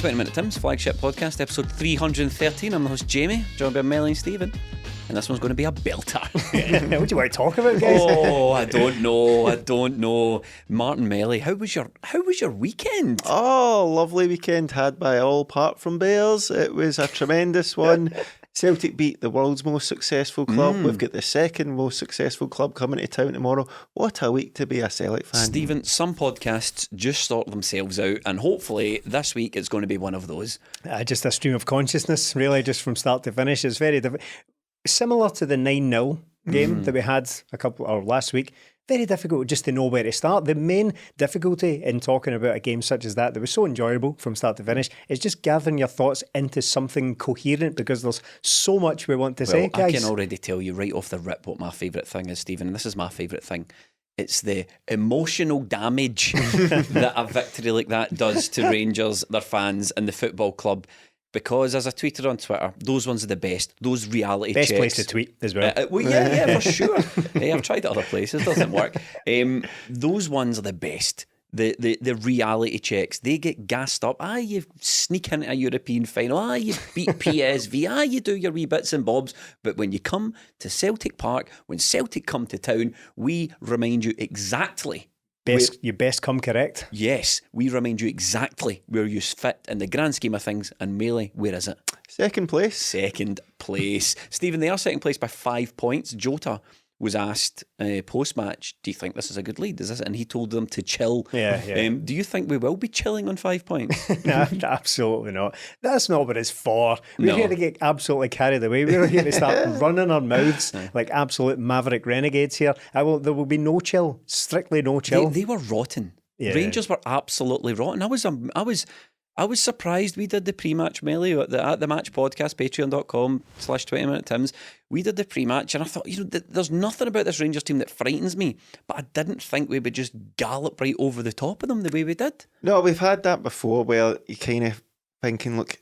20 Minute Tim's flagship podcast, episode 313. I'm the host Jamie, joined by Melly and Stephen, and this one's going to be a belter. What do you want to talk about, guys? Oh, I don't know. Martin Melly, how was your weekend? Oh, lovely weekend had by all apart from Bears. It was a tremendous one. Celtic beat the world's most successful club. We've got the second most successful club coming to town tomorrow. What a week to be a Celtic fan. Stephen, some podcasts just sort themselves out, and hopefully this week it's going to be one of those. Just a stream of consciousness, really, just from start to finish. It's very similar to the 9-0 game that we had last week. Very difficult just to know where to start. The main difficulty in talking about a game such as that was so enjoyable from start to finish is just gathering your thoughts into something coherent, because there's so much we want to say, guys. I can already tell you right off the rip what my favourite thing is, Stephen, and this is my favourite thing. It's the emotional damage that a victory like that does to Rangers, their fans and the football club. Because, as I tweeted on Twitter, those ones are the best. Those reality best checks. Place to tweet as well. Yeah, for sure. I've tried it other places, doesn't work. Those ones are the best. The reality checks, they get gassed up. You sneak into a European final. You beat PSV. You do your wee bits and bobs. But when you come to Celtic Park, when Celtic come to town, we remind you exactly. You best come correct. Yes, we remind you exactly where you fit in the grand scheme of things. And Melee, where is it? Second place. Stephen, they are second place by 5 points. Jota was asked post-match, do you think this is a good lead? And he told them to chill. Yeah. Do you think we will be chilling on 5 points? No, absolutely not. That's not what it's for. We're here to get absolutely carried away. We're here to start running our mouths like absolute maverick renegades here. There will be no chill. Strictly no chill. They were rotten. Yeah. Rangers were absolutely rotten. I was surprised. We did the pre-match melee at the match podcast, patreon.com/20 Minute Tims. We did the pre-match and I thought, there's nothing about this Rangers team that frightens me, but I didn't think we would just gallop right over the top of them the way we did. No, we've had that before where you kind of thinking, look,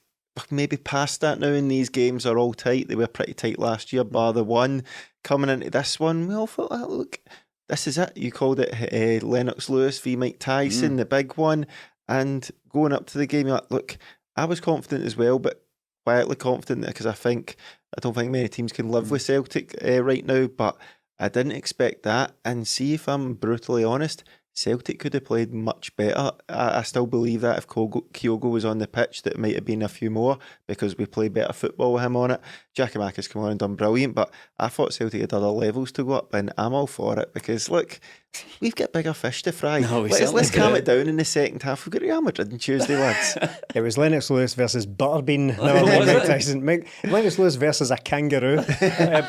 maybe past that now, and these games are all tight. They were pretty tight last year, bar the one. Coming into this one, we all thought, look, this is it. You called it Lennox Lewis v Mike Tyson, the big one. And going up to the game, you're like, look, I was confident as well, but quietly confident, because I don't think many teams can live with Celtic right now, but I didn't expect that. And see, if I'm brutally honest, Celtic could have played much better. I still believe that if Kyogo was on the pitch, that it might have been a few more, because we played better football with him on it. Giacomakis come on and done brilliant, but I thought Celtic had other levels to go up, and I'm all for it, because look, we've got bigger fish to fry. No, let's calm it down in the second half. We've got Real Madrid on Tuesday, lads. It was Lennox Lewis versus Butterbean. Never mind Mike Tyson. Lennox Lewis versus a kangaroo.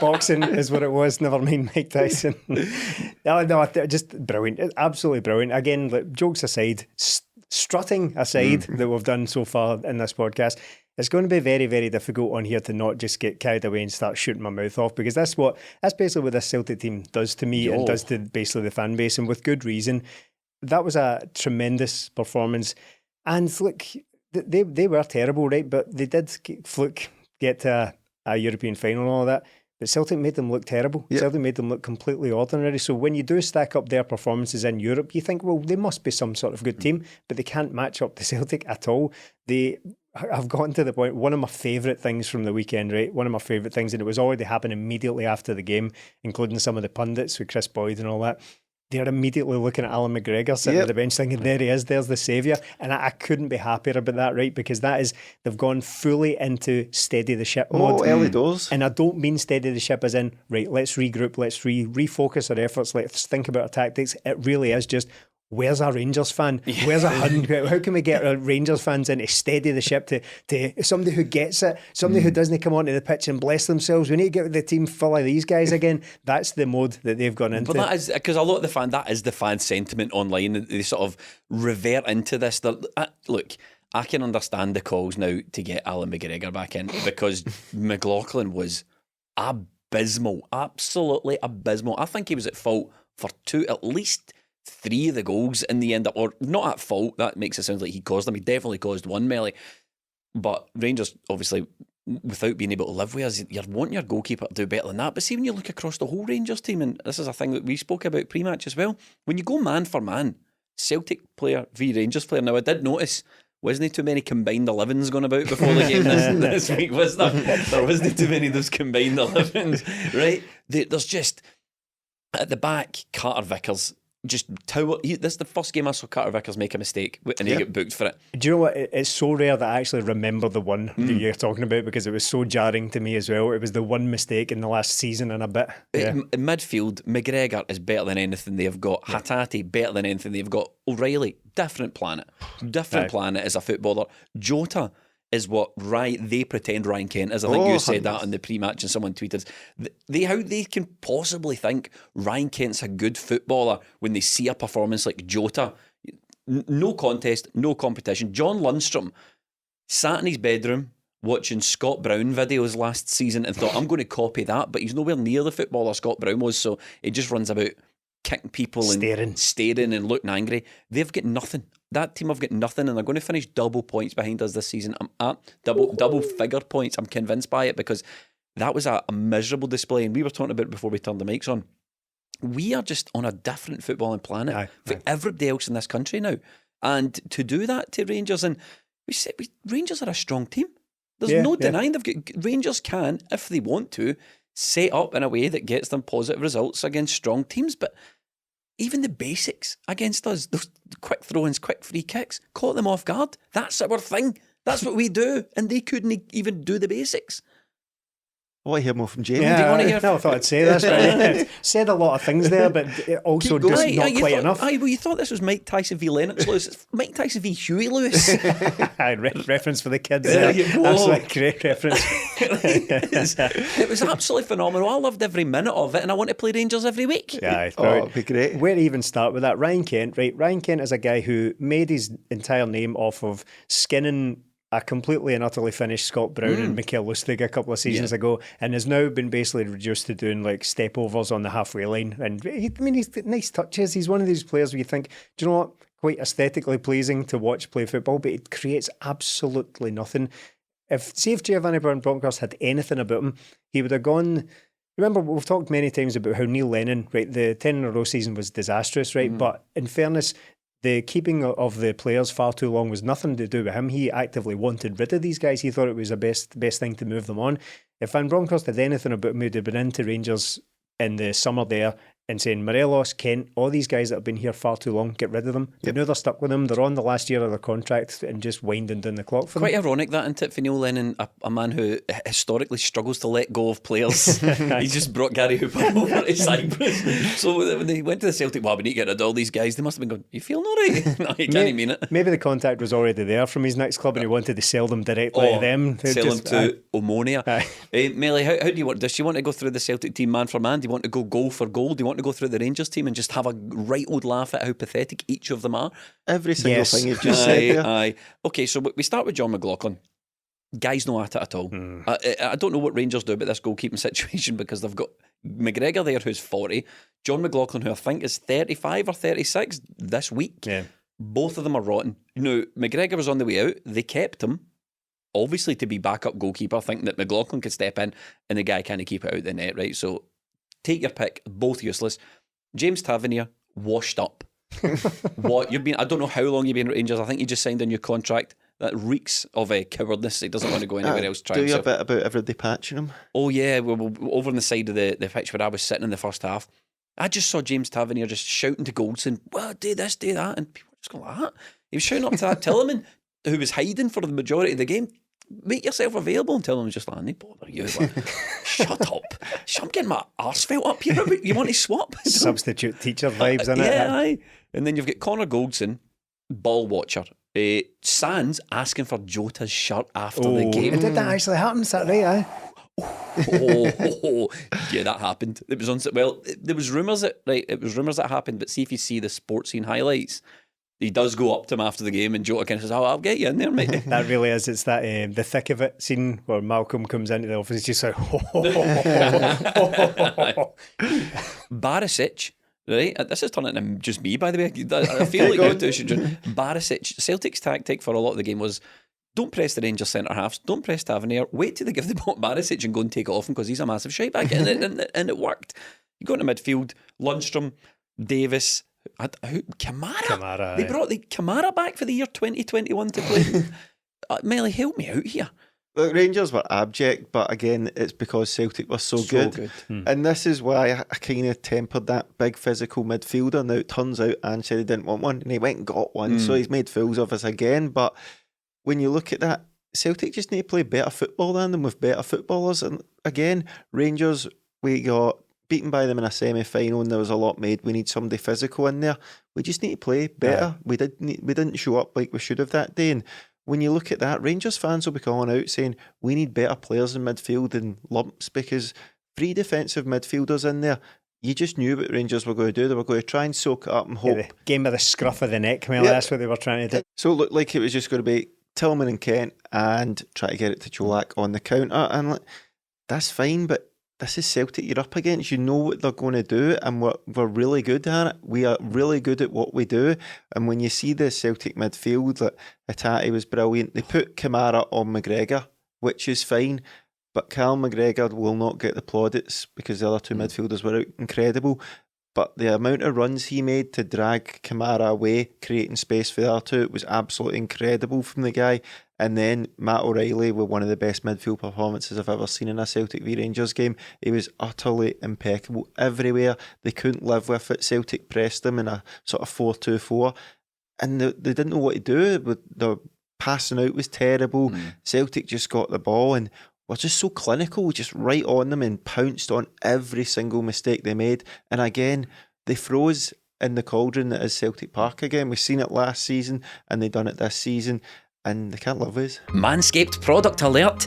Boxing is what it was. Never mind Mike Tyson. No, just brilliant. Absolutely brilliant. Again, jokes aside, strutting aside that we've done so far in this podcast, it's going to be very, very difficult on here to not just get carried away and start shooting my mouth off, because that's basically what this Celtic team does to me and does to basically the fan base, and with good reason. That was a tremendous performance, and look, they were terrible, right? But they did get to a European final and all that. But Celtic made them look terrible. Yep. Celtic made them look completely ordinary. So when you do stack up their performances in Europe, you think, well, they must be some sort of good team, but they can't match up to Celtic at all. I've gotten to the point, one of my favourite things from the weekend, right? One of my favourite things, and it was already happening immediately after the game, including some of the pundits with Chris Boyd and all that. They're immediately looking at Alan McGregor sitting at the bench thinking, there he is, there's the saviour. And I couldn't be happier about that, right? Because they've gone fully into steady the ship mode. Early doors. And I don't mean steady the ship as in, right, let's regroup, let's refocus our efforts, let's think about our tactics. It really is just, where's our Rangers fan? Where's our how can we get our Rangers fans in to steady the ship to somebody who gets it, somebody who doesn't come onto the pitch and bless themselves? We need to get the team full of these guys again. That's the mode that they've gone into. But that is because a lot of that is the fan sentiment online. They sort of revert into this. Look, I can understand the calls now to get Alan McGregor back in, because McLaughlin was abysmal, absolutely abysmal. I think he was at fault for at least 3 of the goals in the end, or not at fault. That makes it sound like he caused them. He definitely caused one, Melly. But Rangers, obviously, without being able to live with us, you're wanting your goalkeeper to do better than that. But see, when you look across the whole Rangers team, and this is a thing that we spoke about pre-match as well, when you go man for man, Celtic player v Rangers player. Now, I did notice Wasn't too many combined 11s going about before the game this week, was there? There wasn't too many of those combined 11s, right? There's just, at the back, Carter Vickers, just tower. This is the first game I saw Carter Vickers make a mistake and he got booked for it. Do you know what? It's so rare that I actually remember the one that you're talking about, because it was so jarring to me as well. It was the one mistake in the last season and a bit. In midfield, McGregor is better than anything they've got. Hatate, better than anything they've got. O'Reilly, different planet. Planet as a footballer. Jota is what they pretend Ryan Kent is. I think you said that on the pre-match and someone tweeted how they can possibly think Ryan Kent's a good footballer when they see a performance like Jota. No contest, no competition. John Lundstrom sat in his bedroom watching Scott Brown videos last season and thought, I'm going to copy that, but he's nowhere near the footballer Scott Brown was, so he just runs about kicking people and staring and looking angry. They've got nothing. That team have got nothing, and they're going to finish double points behind us this season. I'm at double figure points. I'm convinced by it, because that was a miserable display, and we were talking about it before we turned the mics on. We are just on a different footballing planet for everybody else in this country now, and to do that to Rangers, and Rangers are a strong team. There's no denying Rangers can, if they want to, set up in a way that gets them positive results against strong teams, but even the basics against us, those quick throw-ins, quick free kicks, caught them off guard. That's our thing. That's what we do, and they couldn't even do the basics. I want to hear more from Jamie. Yeah, Do you want to hear? No, I thought I'd say this, but said a lot of things there, but also just not quite enough. Well, you thought this was Mike Tyson v Lennox Lewis. It's Mike Tyson v Huey Lewis. Reference for the kids There there. you go. Absolutely great reference. It was absolutely phenomenal. I loved every minute of it, and I want to play Rangers every week. Yeah, it'd be great. Where to even start with that? Ryan Kent, right? Ryan Kent is a guy who made his entire name off of skinning a completely and utterly finished Scott Brown and Mikael Lustig a couple of seasons ago, and has now been basically reduced to doing like step overs on the halfway line. And he's got nice touches. He's one of these players where you think, do you know what? Quite aesthetically pleasing to watch play football, but it creates absolutely nothing. If Giovanni Bronckhorst had anything about him, he would have gone. Remember, we've talked many times about how Neil Lennon, right, the 10 in a row season was disastrous, right? But in fairness, the keeping of the players far too long was nothing to do with him. He actively wanted rid of these guys. He thought it was the best thing to move them on. If Van Bronckhorst had anything about him, he'd have been into Rangers in the summer there and saying, Morelos, Kent, all these guys that have been here far too long, get rid of them. But now they're stuck with them. They're on the last year of their contract and just winding down the clock for Quite them. ironic that, isn't it, for Neil Lennon, a man who historically struggles to let go of players. He just brought Gary Hooper over to Cyprus. So when they went to the Celtic, we need to get rid of all these guys. They must have been going, you feeling all right? No, you can't mean it. Maybe the contact was already there from his next club and he wanted to sell them directly to them. Sell them to Omonia. Melly, how do you want this? Do you want to go through the Celtic team man for man? Do you want to go goal for goal? Do you want to go through the Rangers team and just have a right old laugh at how pathetic each of them are? Every single thing you've just said there. Aye. Okay, so we start with John McLaughlin. Guy's not at it at all. I don't know what Rangers do about this goalkeeping situation, because they've got McGregor there who's 40, John McLaughlin who I think is 35 or 36 this week. Yeah. Both of them are rotten. McGregor was on the way out. They kept him, obviously to be backup goalkeeper, thinking that McLaughlin could step in and the guy can't keep it out the net, right? So take your pick, both useless. James Tavernier, washed up. I don't know how long you've been at Rangers. I think you just signed a new contract. That reeks of a cowardice. He doesn't want to go anywhere else. Do you a bit about everybody patching him? Oh yeah, we're over on the side of the pitch where I was sitting in the first half. I just saw James Tavernier just shouting to Goldson, well, do this, do that, and people were just going like that. He was shouting up to that Tillman, who was hiding for the majority of the game. Make yourself available, and Tillman was just like, I need to bother you. Like, shut up. I'm getting my arse felt up here. You want to swap? Substitute teacher vibes, innit? Yeah, aye. And then you've got Connor Goldson, ball watcher. Sands asking for Jota's shirt after the game. Did that actually happen Saturday? Aye. Yeah, that happened. It was on. Well, there was rumours that happened. But see if you see the sports scene highlights, he does go up to him after the game, and Jota kind of says, "Oh, I'll get you in there, mate." That really is. It's that the thick of it scene where Malcolm comes into the office. He's just like, Barisic. Right, this is turning into just me, by the way. I feel like you two should. Barisic, Celtic's tactic for a lot of the game was, don't press the Rangers centre halves, don't press Tavernier, wait till they give the ball to Barisic and go and take it off him, because he's a massive shite bag, and it worked. You go into midfield, Lundstrom, Davis, Kamara. They brought the Kamara back for the year 2021 to play. Melly, help me out here. Look, Rangers were abject, but again, it's because Celtic were so good. And this is why I kind of tempered that big physical midfielder. Now, it turns out Ange said he didn't want one, and he went and got one, so he's made fools of us again. But when you look at that, Celtic just need to play better football than them with better footballers. And again, Rangers, we got beaten by them in a semi-final and there was a lot made. We need somebody physical in there. We just need to play better. We didn't show up like we should have that day. And when you look at that, Rangers fans will be calling out saying we need better players in midfield and lumps, because 3 defensive midfielders in there, you just knew what Rangers were going to do. They were going to try and soak it up and hope. The game by the scruff of the neck, Mel, that's what they were trying to do. So it looked like it was just going to be Tillman and Kent and try to get it to Cholak on the counter. And that's fine, but this is Celtic you're up against. You know what they're going to do, and we're really good at it. We are really good at what we do. And when you see the Celtic midfield, like Hatate was brilliant. They put Kamara on McGregor, which is fine, but Callum McGregor will not get the plaudits because the other 2 midfielders were out incredible. But the amount of runs he made to drag Kamara away, creating space for the other 2, was absolutely incredible from the guy. And then Matt O'Reilly with one of the best midfield performances I've ever seen in a Celtic v Rangers game. He was utterly impeccable everywhere. They couldn't live with it. Celtic pressed them in a sort of 4-2-4. And they didn't know what to do. The passing out was terrible. Celtic just got the ball and were just so clinical, just right on them and pounced on every single mistake they made. And again, they froze in the cauldron that is Celtic Park again. We've seen it last season and they've done it this season, and they can't live with us. Manscaped product alert.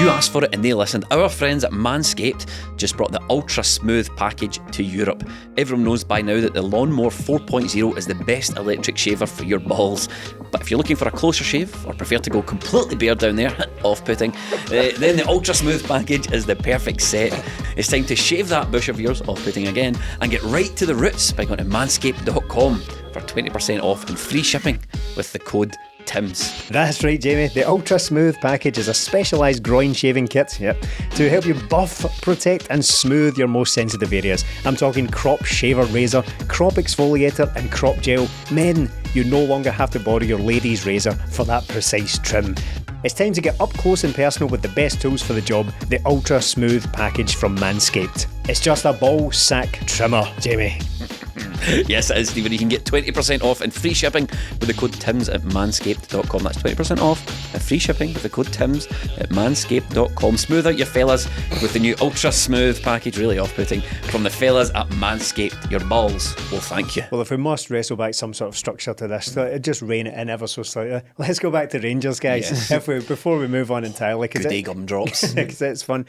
You asked for it and they listened. Our friends at Manscaped just brought the Ultra Smooth package to Europe. Everyone knows by now that the Lawnmower 4.0 is the best electric shaver for your balls. But if you're looking for a closer shave or prefer to go completely bare down there, off-putting, then the Ultra Smooth package is the perfect set. It's time to shave that bush of yours, off-putting again, and get right to the roots by going to manscaped.com for 20% off and free shipping with the code TIMS. That's right, Jamie. The Ultra Smooth package is a specialised groin shaving kit, to help you buff, protect and smooth your most sensitive areas. I'm talking crop shaver razor, crop exfoliator and crop gel. Men, you no longer have to borrow your lady's razor for that precise trim. It's time to get up close and personal with the best tools for the job, the Ultra Smooth package from Manscaped. It's just a ball sack trimmer, Jamie. Yes, it is, Stephen. You can get 20% off and free shipping with the code TIMS at manscaped.com. That's 20% off and free shipping with the code TIMS at manscaped.com. Smooth out your fellas with the new Ultra Smooth package. Really off-putting. From the fellas at Manscaped. Your balls will thank you. Well, if we must wrestle back some sort of structure to this, just rein it in ever so slightly. Let's go back to Rangers, guys. Yes. Before we move on entirely. Good day gumdrops. Because it's fun.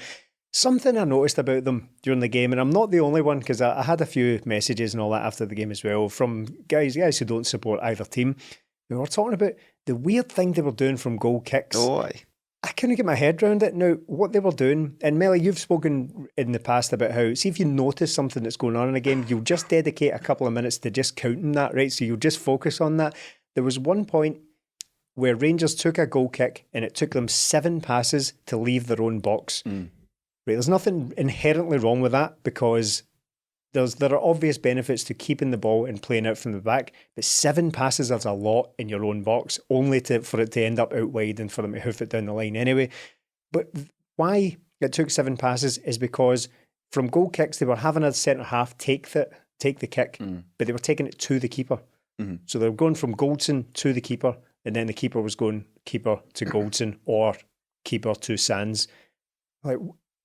Something I noticed about them during the game, and I'm not the only one, because I had a few messages and all that after the game as well from guys who don't support either team. We were talking about the weird thing they were doing from goal kicks. Oh, aye. I couldn't get my head around it. Now, what they were doing, and Melly, you've spoken in the past about how, see if you notice something that's going on in a game, you'll just dedicate a couple of minutes to just counting that, right? So you'll just focus on that. There was one point where Rangers took a goal kick and it took them 7 passes to leave their own box. Right, there's nothing inherently wrong with that, because there are obvious benefits to keeping the ball and playing out from the back, but 7 passes is a lot in your own box, only for it to end up out wide and for them to hoof it down the line anyway. But why it took 7 passes is because from goal kicks they were having a centre half take the kick, but they were taking it to the keeper. So they were going from Goldson to the keeper, and then the keeper was going keeper to Goldson or keeper to Sands. Like,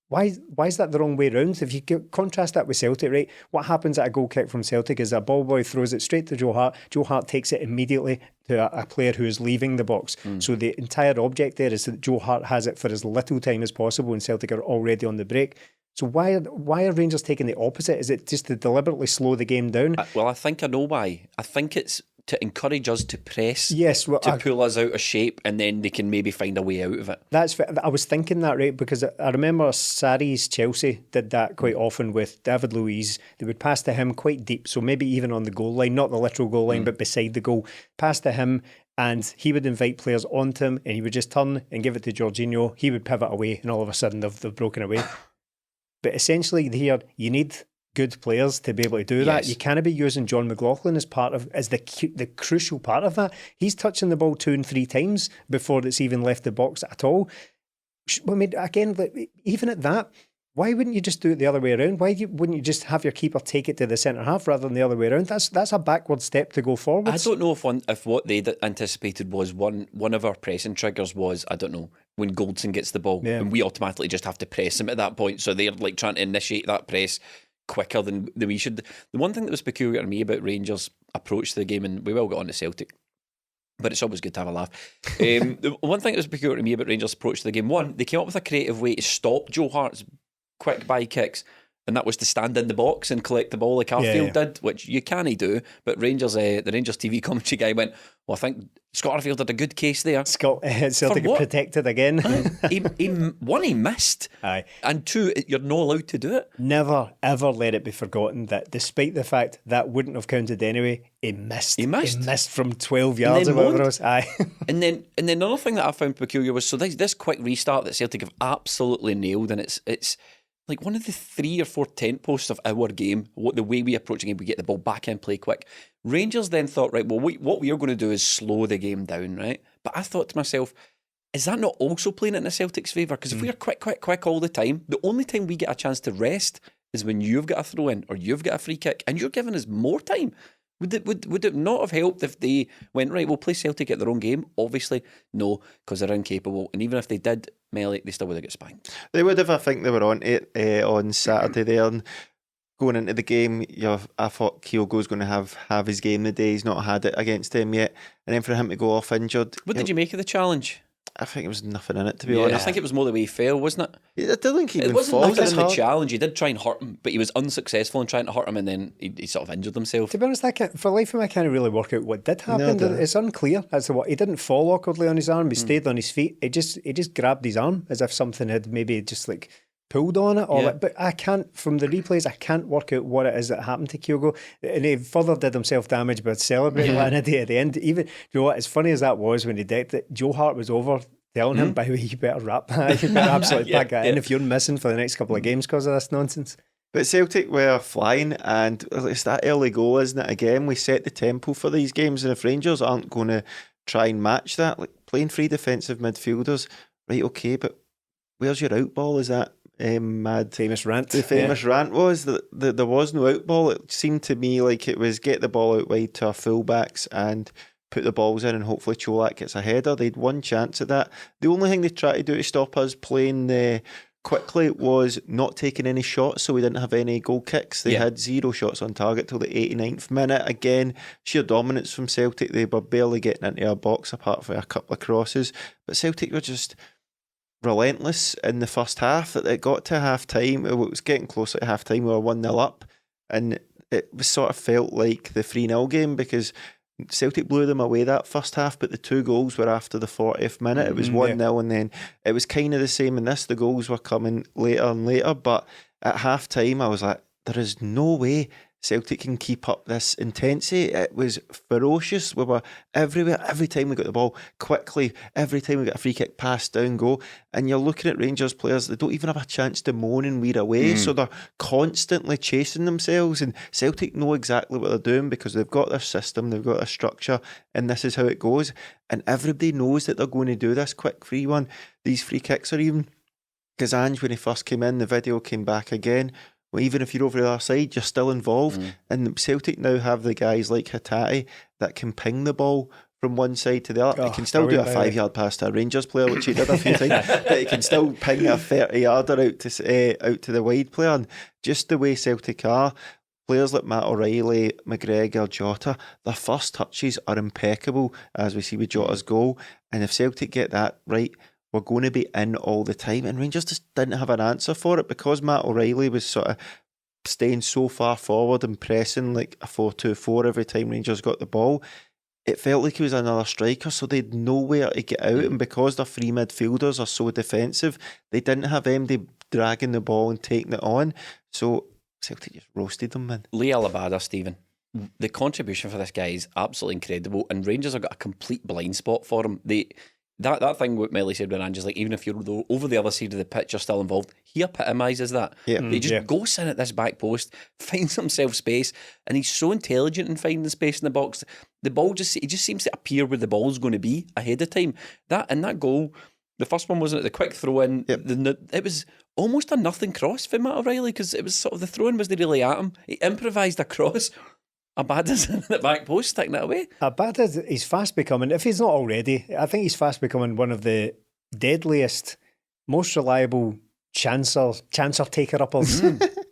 why is that the wrong way round? If you contrast that with Celtic, right? What happens at a goal kick from Celtic is a ball boy throws it straight to Joe Hart. Joe Hart takes it immediately to a player who is leaving the box. So the entire object there is that Joe Hart has it for as little time as possible, and Celtic are already on the break. So why are Rangers taking the opposite? Is it just to deliberately slow the game down? Well, I think I know why. I think it's to encourage us to press, yes, well, to pull us out of shape, and then they can maybe find a way out of it. I was thinking that, right, because I remember Sarri's Chelsea did that quite often with David Luiz. They would pass to him quite deep, so maybe even on the goal line, not the literal goal line, but beside the goal, pass to him, and he would invite players onto him, and he would just turn and give it to Jorginho. He would pivot away, and all of a sudden they've broken away. But essentially here, you need good players to be able to do that. Yes. You can't be using John McLaughlin as the crucial part of that. He's touching the ball 2 and 3 times before it's even left the box at all. I mean, again, even at that, why wouldn't you just do it the other way around? Wouldn't you just have your keeper take it to the centre half rather than the other way around? That's a backward step to go forward. I don't know if what they anticipated was one of our pressing triggers was, I don't know, when Goldson gets the ball and we automatically just have to press him at that point. So they're like trying to initiate that press quicker than we should. The one thing that was peculiar to me about Rangers' approach to the game, and we will get on to Celtic, but it's always good to have a laugh. The one thing that was peculiar to me about Rangers' approach to the game, one, they came up with a creative way to stop Joe Hart's quick by kicks, and that was to stand in the box and collect the ball like Arfield did, which you can't do. But Rangers, the Rangers TV commentary guy went, well, I think Scott Arfield had a good case there. Celtic are protected again. He missed. Aye. And 2, you're not allowed to do it. Never, ever let it be forgotten that despite the fact that wouldn't have counted anyway, he missed. He missed from 12 yards or whatever it was. Aye. And then another thing that I found peculiar was, so this quick restart that Celtic have absolutely nailed, and it's like one of the 3 or 4 tent posts of our game, the way we approach a game, we get the ball back in, play quick. Rangers then thought, right, well, what we are going to do is slow the game down, right? But I thought to myself, is that not also playing it in the Celtic's favour? Because if we are quick all the time, the only time we get a chance to rest is when you've got a throw in or you've got a free kick, and you're giving us more time. Would it not have helped if they went, right, we'll play Celtic at their own game? Obviously, no, because they're incapable. And even if they did, Melly, they still would have got spanked. They would have. I think they were on it on Saturday there. And going into the game, I thought Kyogo was going to have his game the day. He's not had it against them yet. And then for him to go off injured. What did you make of the challenge? I think it was nothing in it, to be honest. I think it was more the way he fell, wasn't it? I don't think he it wasn't nothing in the challenge. He did try and hurt him, but he was unsuccessful in trying to hurt him, and then he sort of injured himself. To be honest, for the life of me, I can't really work out what did happen. It's unclear as to what. He didn't fall awkwardly on his arm. He stayed on his feet. He just grabbed his arm as if something had maybe just like pulled on it. But I can't, from the replays, I can't work out what it is that happened to Kyogo. And he further did himself damage by celebrating like an idiot at the end. Even, you know what, as funny as that was when he decked it, Joe Hart was over telling him, by the way, you better wrap that. You better absolutely pack that in if you're missing for the next couple of games because of this nonsense. But Celtic were flying, and it's that early goal, isn't it? Again, we set the tempo for these games, and if Rangers aren't going to try and match that, like playing 3 defensive midfielders, right, okay, but where's your out ball? Is that mad famous rant? The famous rant was that there was no out ball. It seemed to me like it was get the ball out wide to our fullbacks and put the balls in, and hopefully Cholak gets a header. They'd one chance at that. The only thing they tried to do to stop us playing quickly was not taking any shots, so we didn't have any goal kicks. They had 0 shots on target till the 89th minute. Again, sheer dominance from Celtic. They were barely getting into our box apart from a couple of crosses. But Celtic were just relentless in the first half. That it got to half time. It was getting closer to half time. We were 1-0 up, and it was sort of felt like the 3-0 game because Celtic blew them away that first half, but the 2 goals were after the 40th minute. It was 1-0, and then it was kind of the same in this. The goals were coming later and later, but at half time I was like, there is no way Celtic can keep up this intensity. It was ferocious. We were everywhere. Every time we got the ball, quickly. Every time we got a free kick, pass, down, go. And you're looking at Rangers players, they don't even have a chance to moan and weir away. So they're constantly chasing themselves. And Celtic know exactly what they're doing because they've got their system, they've got their structure, and this is how it goes. And everybody knows that they're going to do this quick free one. These free kicks are even... Gazange, when he first came in, the video came back again. Well, even if you're over the other side, you're still involved. And Celtic now have the guys like Hatate that can ping the ball from one side to the other. He can still do a 5-yard pass to a Rangers player, which he did a few times, but he can still ping a 30-yarder out to the wide player. And just the way Celtic are, players like Matt O'Reilly, McGregor, Jota, their first touches are impeccable, as we see with Jota's goal. And if Celtic get that right, we're going to be in all the time. And Rangers just didn't have an answer for it because Matt O'Reilly was sort of staying so far forward and pressing like a 4-2-4 every time Rangers got the ball. It felt like he was another striker, so they had nowhere to get out. And because their 3 midfielders are so defensive, they didn't have MD dragging the ball and taking it on. So Celtic just roasted them, man. Lee Alabada, Stephen. The contribution for this guy is absolutely incredible, and Rangers have got a complete blind spot for him. That thing what Melly said when Angie's like, even if you're over the other side of the pitch, you're still involved. he epitomises that. He just goes in at this back post, finds himself space, and he's so intelligent in finding space in the box. The ball he just seems to appear where the ball's going to be ahead of time. That goal, the first one wasn't it the quick throw in. It was almost a nothing cross for Matt O'Reilly, because it was sort of the throw in wasn't really at him. He improvised a cross. Abada's in the back post, sticking it away. Abada, he's fast becoming, if he's not already, I think he's fast becoming one of the deadliest, most reliable chancer taker-uppers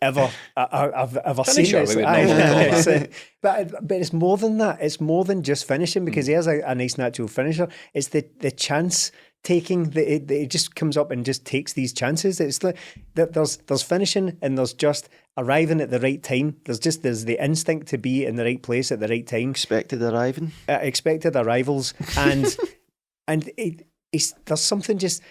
ever I've ever seen. But it's more than that. It's more than just finishing, because he has a nice natural finisher. It's the chance taking. It just comes up and just takes these chances. It's like there's finishing and there's just arriving at the right time. There's the instinct to be in the right place at the right time. Expected arrivals, and there's something just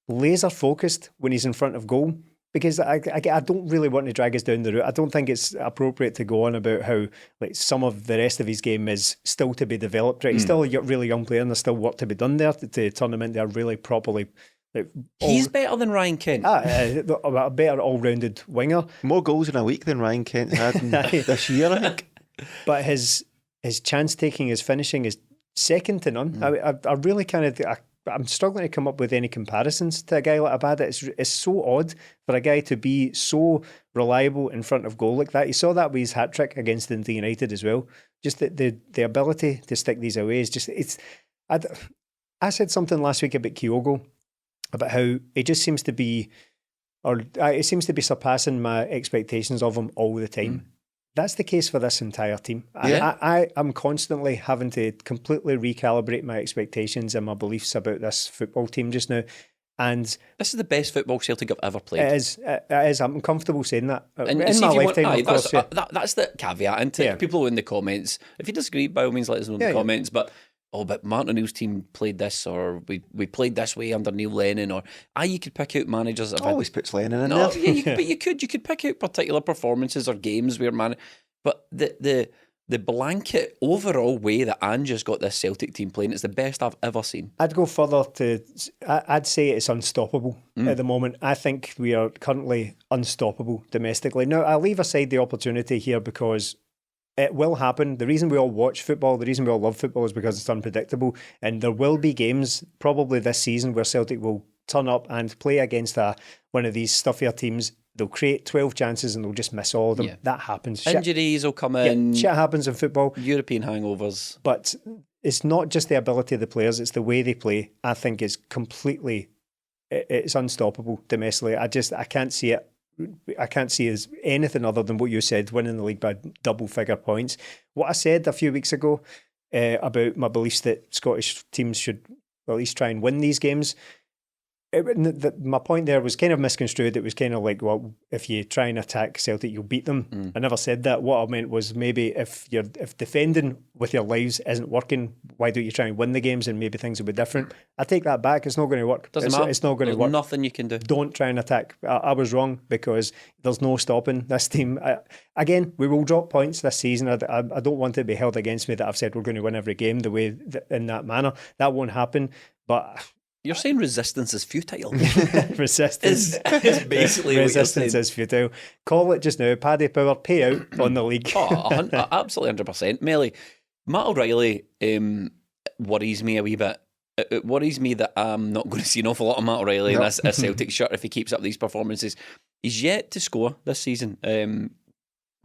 laser focused when he's in front of goal, because I don't really want to drag us down the route. I don't think it's appropriate to go on about how like some of the rest of his game is still to be developed. Right, he's still a really young player, and there's still work to be done there to turn him into a really properly. He's better than Ryan Kent. A better all-rounded winger. More goals in a week than Ryan Kent had this year, I think. But his chance taking, his finishing is second to none. I really I'm struggling to come up with any comparisons to a guy like Abada. It's so odd for a guy to be so reliable in front of goal like that. You saw that with his hat-trick against Dundee United as well. Just the ability to stick these away is just... I said something last week about Kyogo, about how it just seems to be... it seems to be surpassing my expectations of him all the time. That's the case for this entire team. Yeah. I'm constantly having to completely recalibrate my expectations and my beliefs about this football team just now. And this is the best football Celtic have ever played. It is. I'm comfortable saying that. And in my lifetime, of course. That's the caveat. And people in the comments, if you disagree, by all means, let us know in the comments. But Martin O'Neill's team played this, or we played this way under Neil Lennon, or you could pick out managers that always puts Lennon in there. But you could pick out particular performances or games where but the blanket overall way that Ange's got this Celtic team playing, it's the best I've ever seen. I'd go further I'd say it's unstoppable at the moment. I think we are currently unstoppable domestically. Now, I'll leave aside the opportunity here because it will happen. The reason we all watch football, the reason we all love football is because it's unpredictable. And there will be games, probably this season, where Celtic will turn up and play against one of these stuffier teams. They'll create 12 chances and they'll just miss all of them. Yeah. That happens. Injuries will come in. Shit happens in football. European hangovers. But it's not just the ability of the players, it's the way they play. I think is completely... It's unstoppable domestically. I can't see it. I can't see as anything other than what you said, winning the league by double-figure points. What I said a few weeks ago about my beliefs that Scottish teams should at least try and win these games, my point there was kind of misconstrued. It was kind of like, well, if you try and attack Celtic, you'll beat them. I never said that. What I meant was maybe if defending with your lives isn't working, why don't you try and win the games and maybe things will be different? I take that back. It's not going to work. Doesn't matter. It's not going to work. There's nothing you can do. Don't try and attack. I was wrong because there's no stopping this team. Again, we will drop points this season. I don't want it to be held against me that I've said we're going to win every game the way in that manner. That won't happen. But... You're saying resistance is futile. Resistance is basically resistance is futile. Call it just now. Paddy Power payout on the league. Absolutely 100%. Melly, Matt O'Reilly worries me a wee bit. It worries me that I'm not going to see an awful lot of Matt O'Reilly in a Celtic shirt if he keeps up these performances. He's yet to score this season,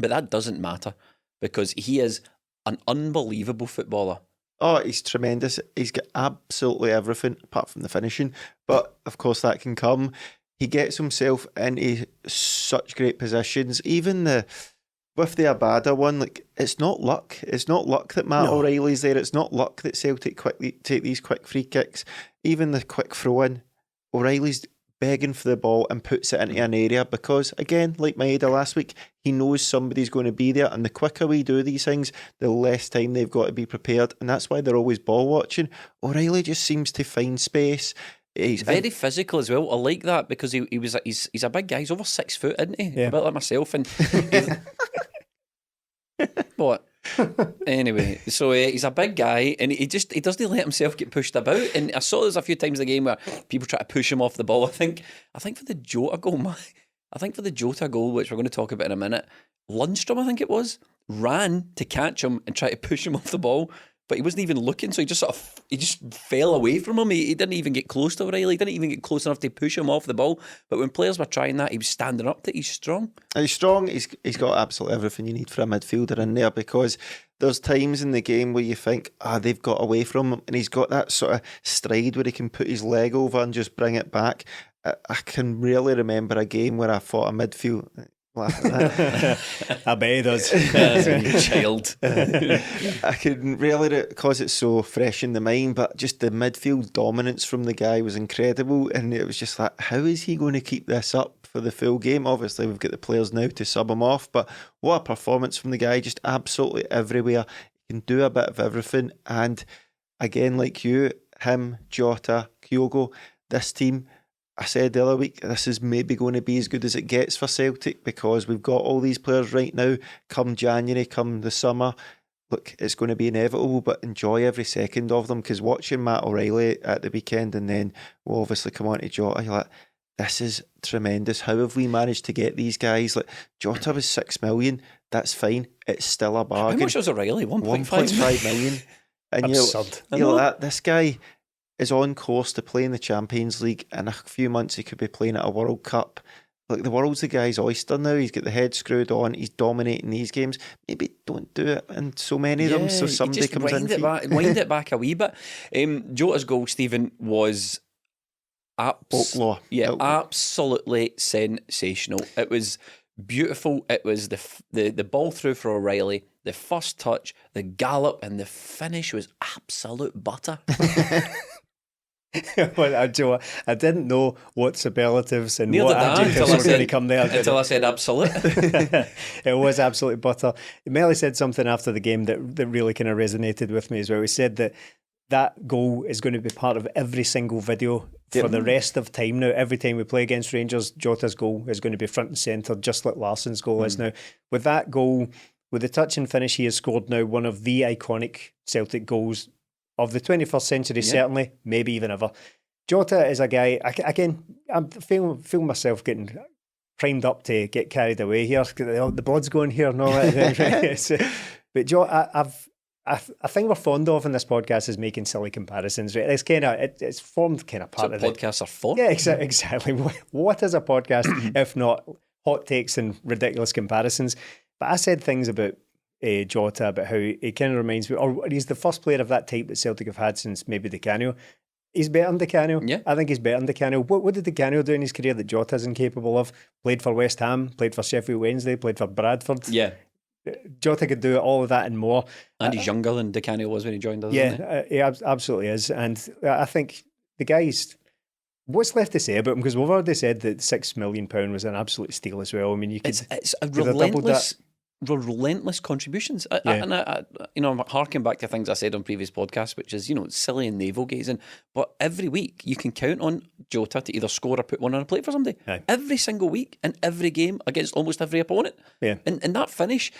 but that doesn't matter because he is an unbelievable footballer. Oh, he's tremendous. He's got absolutely everything apart from the finishing. But of course that can come. He gets himself into such great positions. Even with the Abada one, like it's not luck. It's not luck that Matt O'Reilly's there. It's not luck that Celtic quickly take these quick free kicks. Even the quick throw in, O'Reilly's begging for the ball and puts it into an area because, again, like Maeda last week, he knows somebody's going to be there, and the quicker we do these things, the less time they've got to be prepared, and that's why they're always ball watching. O'Reilly just seems to find space. He's very physical as well. I like that because he's a big guy. He's over 6 foot, isn't he? Yeah. A bit like myself. And what? Anyway, so he's a big guy, and he doesn't let himself get pushed about. And I saw this a few times in the game where people try to push him off the ball. I think for the Jota goal, which we're going to talk about in a minute, Lundstrom, I think it was, ran to catch him and try to push him off the ball, but he wasn't even looking, so he just fell away from him. He didn't even get close to O'Reilly. He didn't even get close enough to push him off the ball. But when players were trying that, he was standing up to it. He's strong. He's strong. He's got absolutely everything you need for a midfielder in there, because there's times in the game where you think, they've got away from him, and he's got that sort of stride where he can put his leg over and just bring it back. I can really remember a game where I fought a midfield. I bet he does. You child. I can really, because it's so fresh in the mind, but just the midfield dominance from the guy was incredible, and it was just like, how is he going to keep this up for the full game? Obviously we've got the players now to sub him off, but what a performance from the guy, just absolutely everywhere. He can do a bit of everything, and again, like you, him, Jota, Kyogo, this team, I said the other week, this is maybe going to be as good as it gets for Celtic, because we've got all these players right now. Come January, come the summer, look, it's going to be inevitable, but enjoy every second of them, because watching Matt O'Reilly at the weekend, and then we'll obviously come on to Jota, you're like, this is tremendous. How have we managed to get these guys? Like, Jota was 6 million, that's fine, it's still a bargain. How much was O'Reilly? 1.5 million. And Absurd. you're like, this guy is on course to play in the Champions League. In a few months he could be playing at a World Cup. Like, the world's the guy's oyster now. He's got the head screwed on, he's dominating these games. Maybe don't do it in so many of them, so somebody comes in. Wind it back a wee bit. Jota's goal, Stephen, was absolutely sensational. It was beautiful. It was the ball through for O'Reilly, the first touch, the gallop, and the finish was absolute butter. Well, I didn't know what superlatives and Neither what did I adjectives were going to come there. Until I said absolute. It was absolute butter. Melly said something after the game that really kind of resonated with me as well. He said that goal is going to be part of every single video for the rest of time now. Every time we play against Rangers, Jota's goal is going to be front and centre, just like Larsson's goal is now. With that goal, with the touch and finish, he has scored now one of the iconic Celtic goals of the 21st century, certainly, maybe even ever. Jota is a guy, I'm feeling myself getting primed up to get carried away here. The blood's going here and all that. But Jota, I think we're fond of in this podcast is making silly comparisons. Right? It's formed kind of part of it. Podcasts are for. Yeah, exactly. What is a podcast if not hot takes and ridiculous comparisons? But I said things about Jota, about how he kind of reminds me, or he's the first player of that type that Celtic have had since maybe Di Canio. He's better than Di Canio. Yeah. I think he's better than Di Canio. What did Di Canio do in his career that Jota is incapable of? Played for West Ham, played for Sheffield Wednesday, played for Bradford. Yeah. Jota could do all of that and more. And he's younger than Di Canio was when he joined us. He absolutely is. And I think the guy's... What's left to say about him? Because we've already said that £6 million was an absolute steal as well. I mean, you could... It's a relentless contributions. And I'm harking back to things I said on previous podcasts, which is, silly and navel gazing. But every week you can count on Jota to either score or put one on a plate for somebody. Aye. Every single week in every game against almost every opponent. Yeah. And that finish,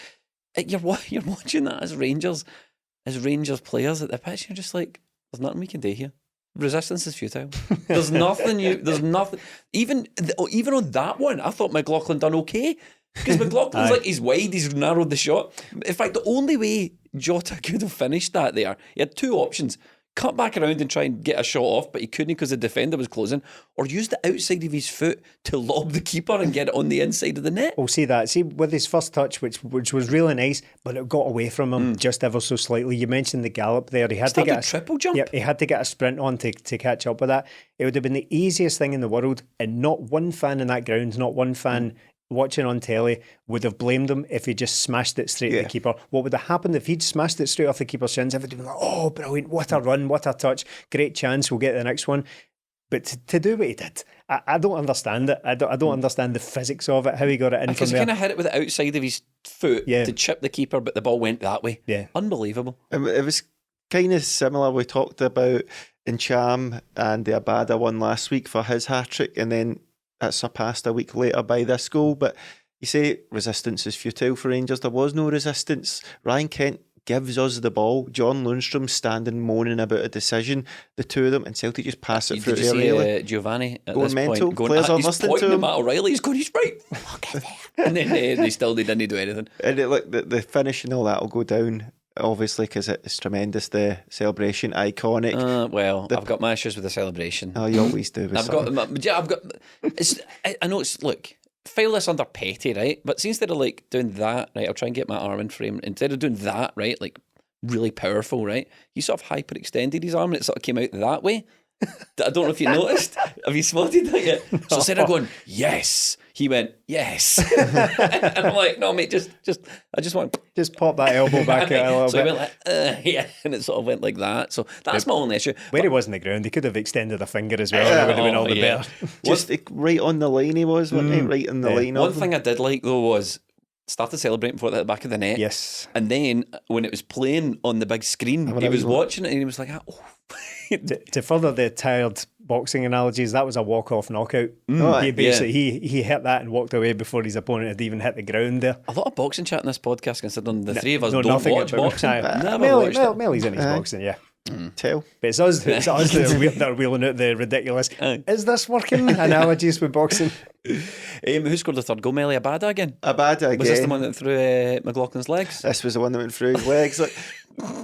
you're watching that as Rangers players at the pitch. You're just like, there's nothing we can do here. Resistance is futile. There's nothing. There's nothing. Even on that one, I thought McLaughlin done okay. Because McLaughlin's like, he's wide, he's narrowed the shot. In fact, the only way Jota could have finished that there, he had two options. Cut back around and try and get a shot off, but he couldn't because the defender was closing, or use the outside of his foot to lob the keeper and get it on the inside of the net. We'll see that. See, with his first touch, which was really nice, but it got away from him just ever so slightly. You mentioned the gallop there. He had to get a triple jump. Yeah, he had to get a sprint on to catch up with that. It would have been the easiest thing in the world, and not one fan in that ground, not one fan watching on telly would have blamed him if he just smashed it straight at the keeper. What would have happened if he'd smashed it straight off the keeper's shins? Everybody would be like, oh, brilliant, what a run, what a touch, great chance, we'll get the next one. But to do what he did, I don't understand it. I don't understand the physics of it, how he got it in from there. Because he kind of hit it with the outside of his foot to chip the keeper, but the ball went that way. Yeah. Unbelievable. It was kind of similar. We talked about Ncham and the Abada one last week for his hat-trick, and then it surpassed a week later by this goal. But you say resistance is futile for Rangers. There was no resistance. Ryan Kent gives us the ball. John Lundstrom standing moaning about a decision. The two of them, and Celtic just pass it through Did you there. see Really Giovanni at going this mental. point? Players aren't He's listening pointing to at him. Matt O'Reilly. He's going, he's right. Look at there. And then they still didn't do anything. And the finish and all that will go down, obviously, because it's tremendous. The celebration, iconic. I've got my issues with the celebration. Oh, you always do. With I've got. I know it's look. File this under petty, right? But instead of like doing that, right, I'll try and get my arm in frame. Instead of doing that, right, like really powerful, right, he sort of hyperextended his arm and it sort of came out that way. I don't know if you noticed. Have you spotted that yet? So instead of going yes, he went yes, and I'm like, no, mate, I just want Just pop that elbow back out a little so bit. he went like, yeah, and it sort of went like that. So that's my only issue. Where he was on the ground, he could have extended a finger as well. It would have been all the better. just right on the line he was, wasn't he? Right in the line. One thing I did like though was started celebrating before at the back of the net. Yes. And then when it was playing on the big screen, he was watching it and he was like, oh. To further the tired boxing analogies, that was a walk-off knockout. Right. He basically he hit that and walked away before his opponent had even hit the ground there. A lot of boxing chat in this podcast, considering the three of us No, don't nothing watch about- boxing. Never Melly, watched it. Melly's in his boxing, yeah. Tell. But it's us that are wheeling out the ridiculous. Is this working? Analogies with boxing. Who scored the third goal? Melly Abada again? Abada again. Was this the one that threw McLaughlin's legs? This was the one that went through his legs. Like,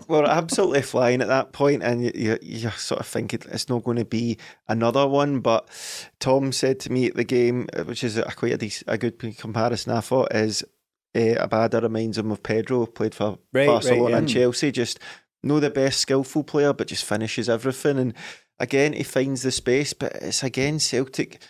we're absolutely flying at that point, and you're sort of thinking it's not going to be another one. But Tom said to me at the game, which is quite a good comparison, I thought, is Abada reminds him of Pedro, played for Barcelona and Chelsea. Just no the best skillful player, but just finishes everything. And again, he finds the space, but it's again Celtic.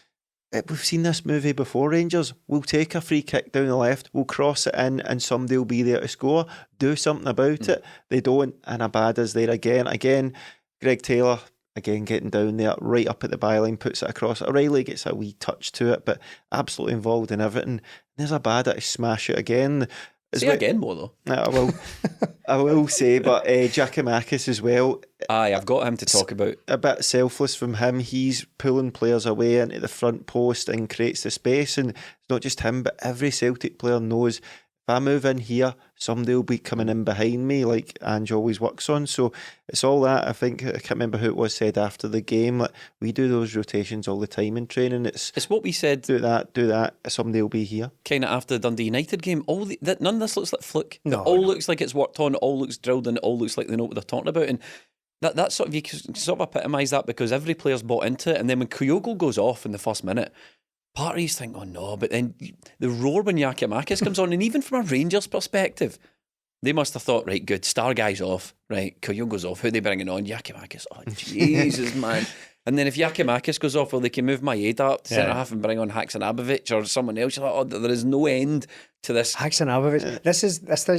We've seen this movie before, Rangers. We'll take a free kick down the left, we'll cross it in, and somebody will be there to score. Do something about it. They don't, and Abada's there again. Again, Greg Taylor, again getting down there, right up at the byline, puts it across. O'Reilly gets a wee touch to it, but absolutely involved in everything. There's Abada to smash it again. Say again more though. I will say, but Giakoumakis as well. Aye, I've got him to talk about. A bit selfless from him. He's pulling players away into the front post and creates the space. And it's not just him, but every Celtic player knows if I move in here, somebody will be coming in behind me, like Ange always works on. So it's all that. I think, I can't remember who it was said after the game, like, we do those rotations all the time in training. It's what we said. Do that, somebody will be here. Kind of after the Dundee United game, none of this looks like fluke. No, it all looks like it's worked on, it all looks drilled in, it all looks like they know what they're talking about. And that sort of, you can sort of epitomise that because every player's bought into it. And then when Kyogo goes off in the first minute, parties think, oh no, but then the roar when Giakoumakis comes on, and even from a Rangers perspective, they must have thought, right, good, star guy's off, right, Kyogo's off, who are they bringing on? Giakoumakis, oh Jesus, man. And then if Giakoumakis goes off, well, they can move Maeda up to centre half and bring on Haksanabovic or someone else. You're like, oh, there is no end to this. Haksanabovic.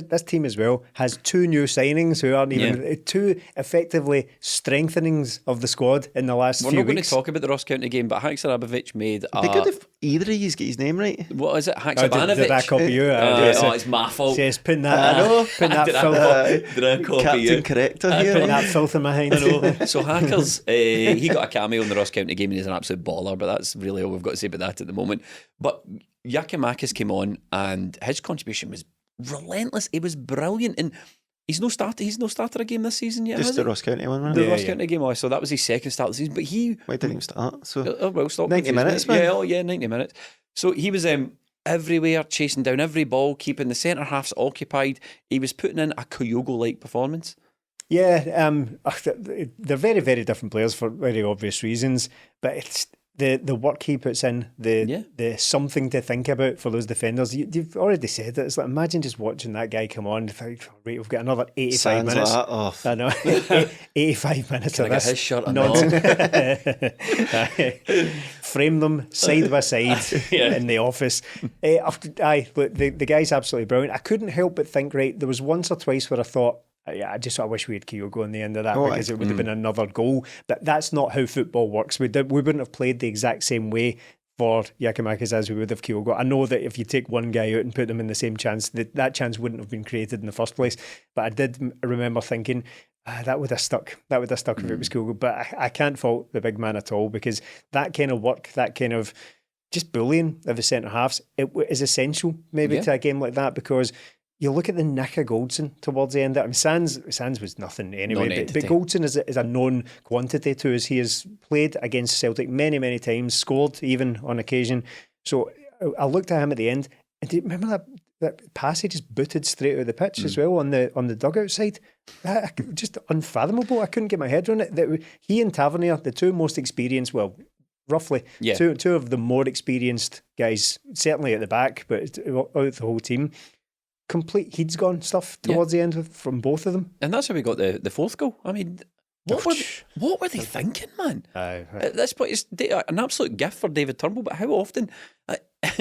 This team as well has two new signings who aren't even two effectively strengthenings of the squad in the last We're few not going weeks. to talk about the Ross County game, but Haksanabovic made It'd be good if either of you get his name right. what is it? Did Haksabanovic? I copy you? It's my fault. Yes, putting that filth. Did I copy Captain you? Corrector here. Putting that filth in my hand. So Hackers, he got a cameo in the Ross County game and he's an absolute baller, but that's really all we've got to say about that at the moment. But Giakoumakis came on and his contribution was relentless. It was brilliant, and he's no starter a game this season yet. Just the Ross County one, right? The Ross County game. Oh, so that was his second start of the season. But Why didn't he start? So well, stop 90 minutes, man. Yeah, 90 minutes. So he was everywhere, chasing down every ball, keeping the centre halves occupied. He was putting in a Kyogo-like performance. Yeah, they're very, very different players for very obvious reasons, but it's the work he puts in, the something to think about for those defenders. You've already said it. It's like, imagine just watching that guy come on. Right, we've got another 85 minutes. Like that. I know, 85 minutes Can of I this get his shirt or nonsense. Frame them side by side in the office. Look, the guy's absolutely brilliant. I couldn't help but think, right, there was once or twice where I thought, I just sort of wish we had Kyogo on the end of that because it would have been another goal. But that's not how football works. We wouldn't have played the exact same way for Giakoumakis as we would have Kyogo. I know that if you take one guy out and put them in the same chance, that chance wouldn't have been created in the first place. But I did remember thinking, that would have stuck. That would have stuck if it was Kyogo. But I can't fault the big man at all because that kind of work, that kind of just bullying of the centre halves is essential maybe to a game like that, because you look at the nick of Goldson towards the end. I mean, Sands was nothing anyway, but Goldson is a known quantity to us. He has played against Celtic many times, scored even on occasion. So I looked at him at the end, and do you remember that pass he just booted straight out of the pitch as well on the dugout side? Just unfathomable. I couldn't get my head around it. He and Tavernier, the two most experienced, well, roughly two of the more experienced guys, certainly at the back, but out the whole team. Complete heads gone stuff towards the end from both of them, and that's how we got the fourth goal. I mean, what were they thinking, man? At this point, it's an absolute gift for David Turnbull. But how often? I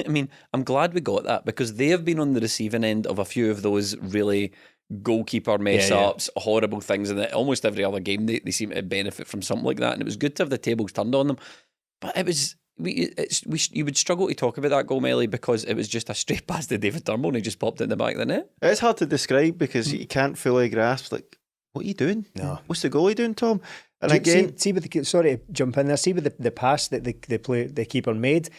mean, I'm glad we got that, because they have been on the receiving end of a few of those really goalkeeper mess ups, horrible things, and almost every other game they seem to benefit from something like that. And it was good to have the tables turned on them, but it was. You would struggle to talk about that goal, Melly, because it was just a straight pass to David Turnbull and he just popped it in the back of the net. It's hard to describe because you can't fully grasp, like, what are you doing? No. What's the goalie doing, Tom? And see with sorry to jump in there, see with the pass that the keeper made,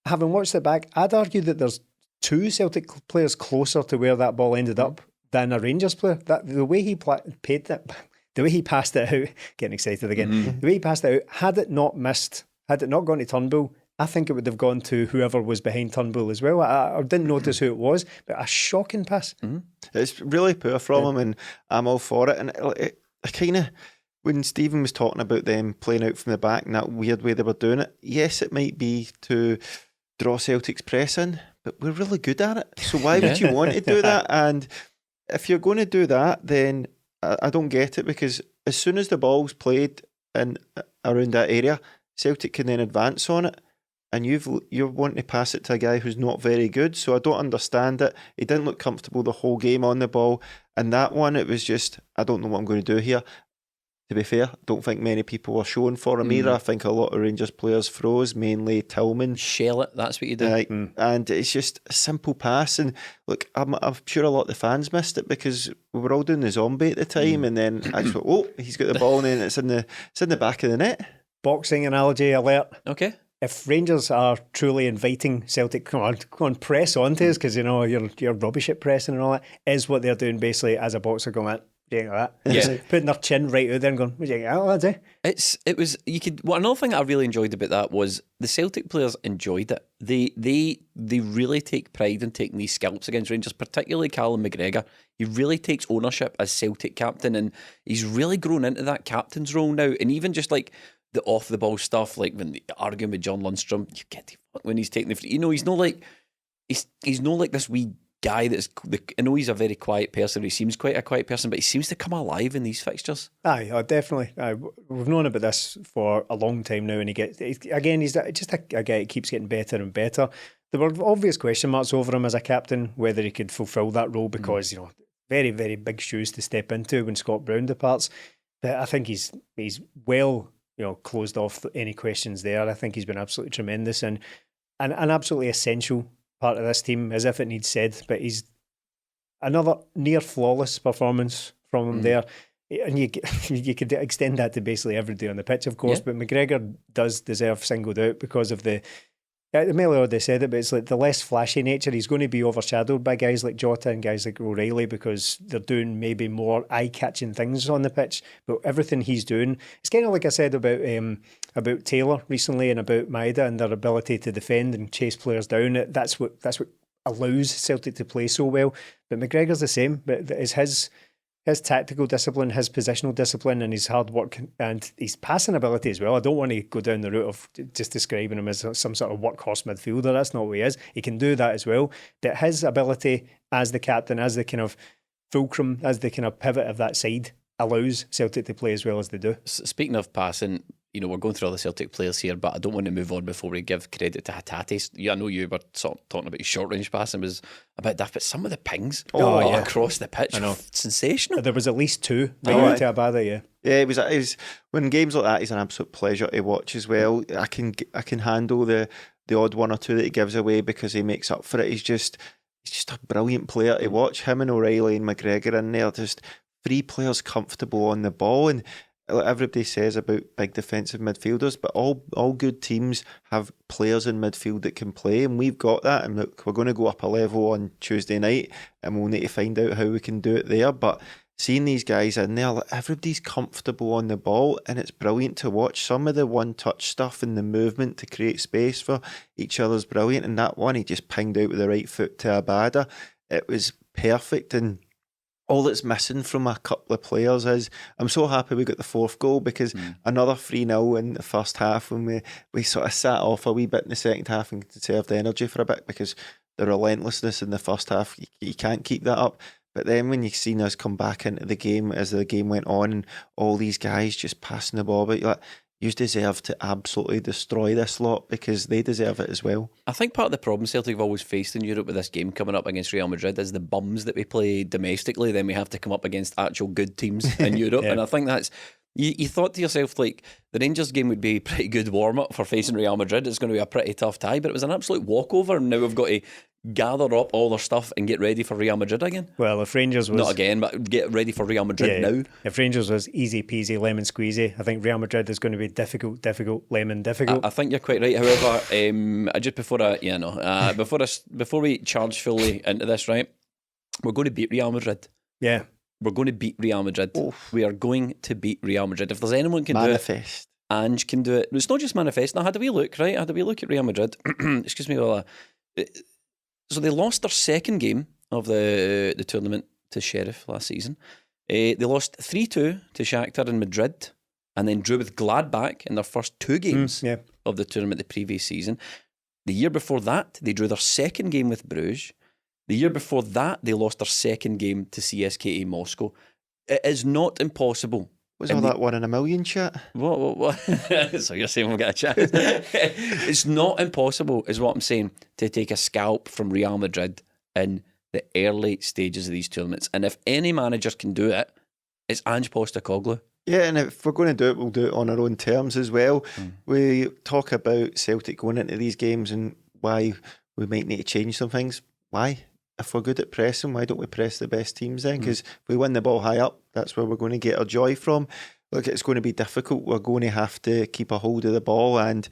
having watched it back, I'd argue that there's two Celtic players closer to where that ball ended up than a Rangers player. That the way he paid that, the way he passed it out, getting excited again, the way he passed it out, had it not gone to Turnbull, I think it would have gone to whoever was behind Turnbull as well. I didn't notice who it was, but a shocking pass. It's really poor from him, and I'm all for it. And it kind of, when Stephen was talking about them playing out from the back and that weird way they were doing it, yes, it might be to draw Celtic's press in, but we're really good at it. So why would you want to do that? And if you're going to do that, then I don't get it, because as soon as the ball's played in around that area, Celtic can then advance on it, and you're wanting to pass it to a guy who's not very good. So I don't understand it. He didn't look comfortable the whole game on the ball, and that one, it was just, I don't know what I'm going to do here. To be fair, I don't think many people were showing for him either. I think a lot of Rangers players froze, mainly Tillman. Shell it, that's what you do. And it's just a simple pass. And look, I'm sure a lot of the fans missed it because we were all doing the zombie at the time, and then I just thought, oh, he's got the ball, and then it's in the back of the net. Boxing analogy alert. Okay. If Rangers are truly inviting Celtic, come on, press on to us, because you know you're rubbish at pressing and all that, is what they're doing basically as a boxer going like that. Yeah. Putting their chin right out there and going, what do you think? Oh, that's it. It was you could. Well, another thing that I really enjoyed about that was the Celtic players enjoyed it. They really take pride in taking these scalps against Rangers, particularly Callum McGregor. He really takes ownership as Celtic captain, and he's really grown into that captain's role now. And even just like the off the ball stuff, like when arguing with John Lundstrom, you get the fuck when he's taking the free. You know, he's not like this wee guy I know he's a very quiet person. He seems quite a quiet person, but he seems to come alive in these fixtures. Aye, definitely. We've known about this for a long time now, and he's just a guy that keeps getting better and better. There were obvious question marks over him as a captain, whether he could fulfil that role, because you know, very, very big shoes to step into when Scott Brown departs. But I think he's well, you know, closed off any questions there. I think he's been absolutely tremendous and an absolutely essential part of this team, as if it needs said. But he's another near flawless performance from him there. And you could extend that to basically every day on the pitch, of course. But McGregor does deserve singled out because of Melly already said it, but it's like the less flashy nature. He's going to be overshadowed by guys like Jota and guys like O'Reilly because they're doing maybe more eye-catching things on the pitch. But everything he's doing, it's kind of like I said about Taylor recently and about Maeda and their ability to defend and chase players down. That's what allows Celtic to play so well. But McGregor's the same, but it's his tactical discipline, his positional discipline, and his hard work and his passing ability as well. I don't want to go down the route of just describing him as some sort of workhorse midfielder. That's not what he is. He can do that as well. But his ability as the captain, as the kind of fulcrum, as the kind of pivot of that side, allows Celtic to play as well as they do. Speaking of passing, you know, we're going through all the Celtic players here, but I don't want to move on before we give credit to Hatate. I know you were sort of talking about his short range passing was a bit daft, but some of the pings across the pitch, sensational. There was at least two to Abada, Yeah, it was when games like that, he's an absolute pleasure to watch as well. I can handle the odd one or two that he gives away because he makes up for it. He's just a brilliant player to watch. Him and O'Reilly and McGregor in there, just three players comfortable on the ball, and everybody says about big defensive midfielders, but all good teams have players in midfield that can play, and we've got that. And look, we're going to go up a level on Tuesday night, and we'll need to find out how we can do it there. But seeing these guys in there, like, everybody's comfortable on the ball, and it's brilliant to watch. Some of the one-touch stuff and the movement to create space for each other's brilliant. And that one, he just pinged out with the right foot to Abada. It was perfect, and all that's missing from a couple of players is, I'm so happy we got the fourth goal, because another 3-0 in the first half, when we sort of sat off a wee bit in the second half and conserved energy for a bit, because the relentlessness in the first half, you can't keep that up. But then when you've seen us come back into the game as the game went on, and all these guys just passing the ball, but you're like, you deserve to absolutely destroy this lot, because they deserve it as well. I think part of the problem Celtic have always faced in Europe with this game coming up against Real Madrid is the bums that we play domestically. Then we have to come up against actual good teams in Europe. And I think that's, you thought to yourself, like, the Rangers game would be a pretty good warm-up for facing Real Madrid. It's going to be a pretty tough tie, but it was an absolute walkover, and now we've got to gather up all their stuff and get ready for Real Madrid again. Well, if Rangers was... Not again, but get ready for Real Madrid now. If Rangers was easy peasy, lemon squeezy, I think Real Madrid is going to be difficult, lemon difficult. I think you're quite right. However, just before we charge fully into this, right, we're going to beat Real Madrid. Yeah. We're going to beat Real Madrid. Oof. We are going to beat Real Madrid. If there's anyone can Manifest. do it, Ange can do it. It's not just manifest. Now, I had a wee look, right? I had a wee look at Real Madrid. Excuse me. So they lost their second game of the tournament to Sheriff last season. They lost 3-2 to Shakhtar in Madrid, and then drew with Gladbach in their first two games of the tournament the previous season. The year before that, they drew their second game with Bruges. The year before that, they lost their second game to CSKA Moscow. It is not impossible. Was all that 1 in a million chat? What? So you're saying we'll get a chance? It's not impossible, is what I'm saying, to take a scalp from Real Madrid in the early stages of these tournaments. And if any manager can do it, it's Ange Postecoglou. Yeah, and if we're going to do it, we'll do it on our own terms as well. We talk about Celtic going into these games and why we might need to change some things. Why? If we're good at pressing, why don't we press the best teams then? Because if we win the ball high up, that's where we're going to get our joy from. Look, it's going to be difficult. We're going to have to keep a hold of the ball, and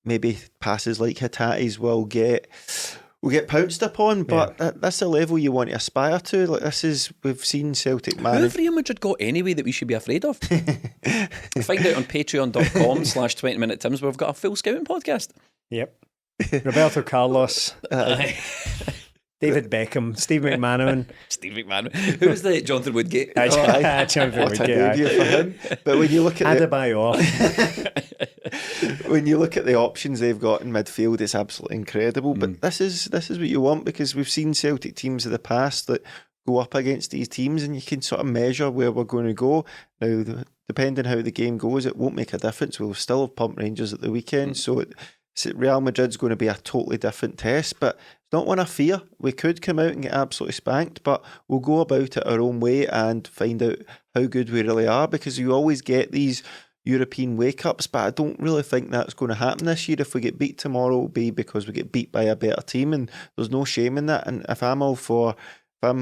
maybe passes like Hatate's will get pounced upon, but that's the level you want to aspire to. Like, we've seen Celtic Who have Real Madrid got anyway that we should be afraid of? Find out on patreon.com/20minute Tims, where we've got a full scouting podcast. Yep. Roberto Carlos, David Beckham, Steve McManaman. Who was the Jonathan Woodgate? Jonathan What a debut for him. But when you look at when you look at the options they've got in midfield, it's absolutely incredible. But this is what you want, because we've seen Celtic teams of the past that go up against these teams, and you can sort of measure where we're going to go. Now, depending how the game goes, it won't make a difference. We'll still have pumped Rangers at the weekend, so Real Madrid's going to be a totally different test, but it's not one I fear. We could come out and get absolutely spanked, but we'll go about it our own way and find out how good we really are, because you always get these European wake-ups, but I don't really think that's going to happen this year. If we get beat tomorrow, it'll be because we get beat by a better team, and there's no shame in that. And if I'm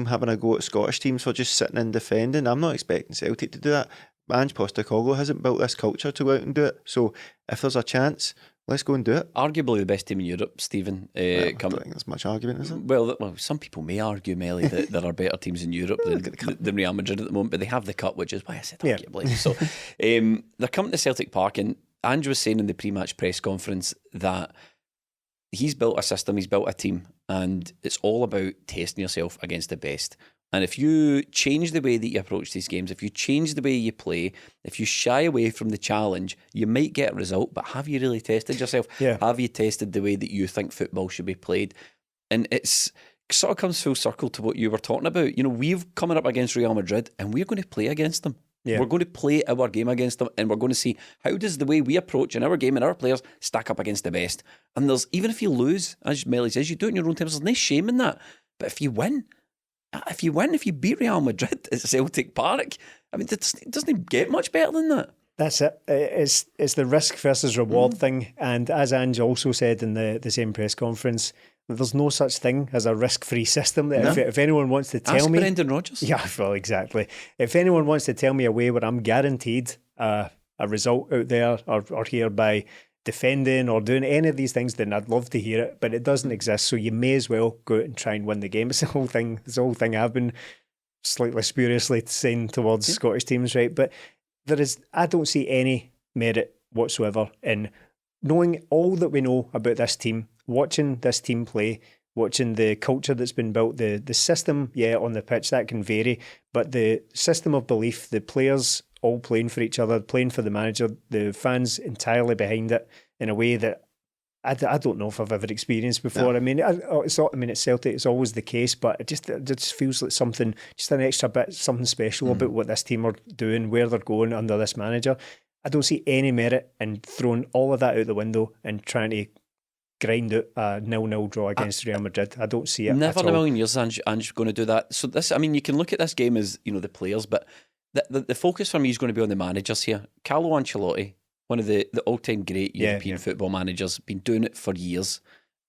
having a go at Scottish teams for just sitting and defending, I'm not expecting Celtic to do that. Ange Postecoglou hasn't built this culture to go out and do it, so if there's a chance, let's go and do it. Arguably the best team in Europe, Stephen. I don't think there's much argument, is it? Well, some people may argue, Melly, that there are better teams in Europe than Real Madrid at the moment, but they have the cup, which is why I said arguably. So they're coming to Celtic Park, and Ange was saying in the pre-match press conference that he's built a system, he's built a team, and it's all about testing yourself against the best. And if you change the way that you approach these games, if you change the way you play, if you shy away from the challenge, you might get a result, but have you really tested yourself? Yeah. Have you tested the way that you think football should be played? And it's sort of comes full circle to what you were talking about. You know, we've coming up against Real Madrid, and we're going to play against them. Yeah. We're going to play our game against them, and we're going to see how does the way we approach in our game and our players stack up against the best. And there's, even if you lose, as Melly says, you do it in your own terms, there's no shame in that. But if you win, if you beat Real Madrid at Celtic Park, I mean, it doesn't get much better than that. That's it. It's the risk versus reward thing. And as Ange also said in the same press conference, there's no such thing as a risk-free system. That if anyone wants to tell me... Brendan Rodgers. Yeah, well, exactly. If anyone wants to tell me a way where I'm guaranteed a result out there or hear by defending or doing any of these things, then I'd love to hear it, but it doesn't exist. So you may as well go out and try and win the game. It's the whole thing. It's the whole thing I've been slightly spuriously saying towards Scottish teams, right? But I don't see any merit whatsoever in knowing all that we know about this team, watching this team play, watching the culture that's been built, the system, on the pitch, that can vary, but the system of belief, the players all playing for each other, playing for the manager, the fans entirely behind it in a way that I don't know if I've ever experienced before. No. I mean, at Celtic, it's always the case, but it just feels like something, just an extra bit, something special about what this team are doing, where they're going under this manager. I don't see any merit in throwing all of that out the window and trying to grind out a 0-0 draw against Real Madrid. I don't see it. Never in a million years Ange going to do that. So this, I mean, you can look at this game as, the players, but the focus for me is going to be on the managers here. Carlo Ancelotti, one of the all-time great European football managers, been doing it for years.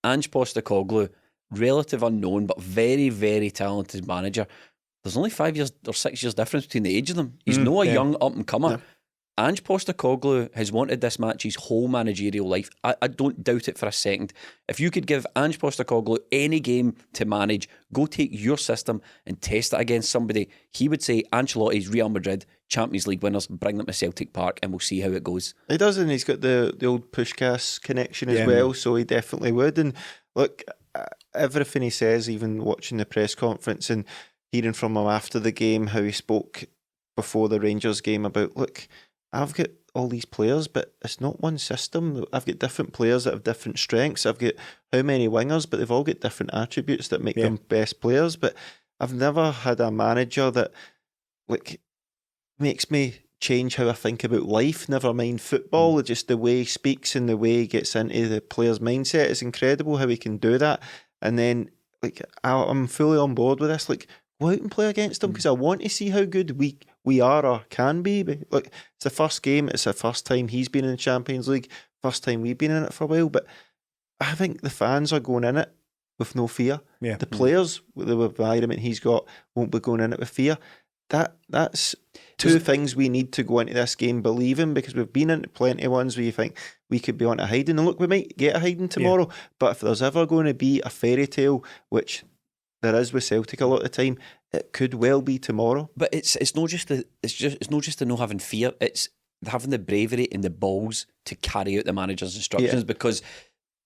Ange Postecoglou, relative unknown, but very, very talented manager. There's only 5 years or 6 years difference between the age of them. He's not a young up-and-comer. No. Ange Postecoglou has wanted this match his whole managerial life. I don't doubt it for a second. If you could give Ange Postecoglou any game to manage, go take your system and test it against somebody, he would say Ancelotti's Real Madrid Champions League winners, bring them to Celtic Park and we'll see how it goes. He does, and he's got the old Puskás connection as well, so he definitely would. And look, everything he says, even watching the press conference and hearing from him after the game, how he spoke before the Rangers game about, look, I've got all these players, but it's not one system. I've got different players that have different strengths. I've got how many wingers, but they've all got different attributes that make them best players. But I've never had a manager that makes me change how I think about life, never mind football. Just the way he speaks and the way he gets into the player's mindset is incredible how he can do that. And then I'm fully on board with this. Go out and play against them because I want to see how good we are or can be. But look, it's the first game. It's the first time he's been in the Champions League. First time we've been in it for a while. But I think the fans are going in it with no fear. Yeah. The players, with the environment he's got, won't be going in it with fear. That's two things we need to go into this game believing, because we've been into plenty of ones where you think we could be on a hiding. And look, we might get a hiding tomorrow. But if there's ever going to be a fairy tale, which there is with Celtic a lot of the time, it could well be tomorrow. But it's not just the no having fear, it's having the bravery and the balls to carry out the manager's instructions, because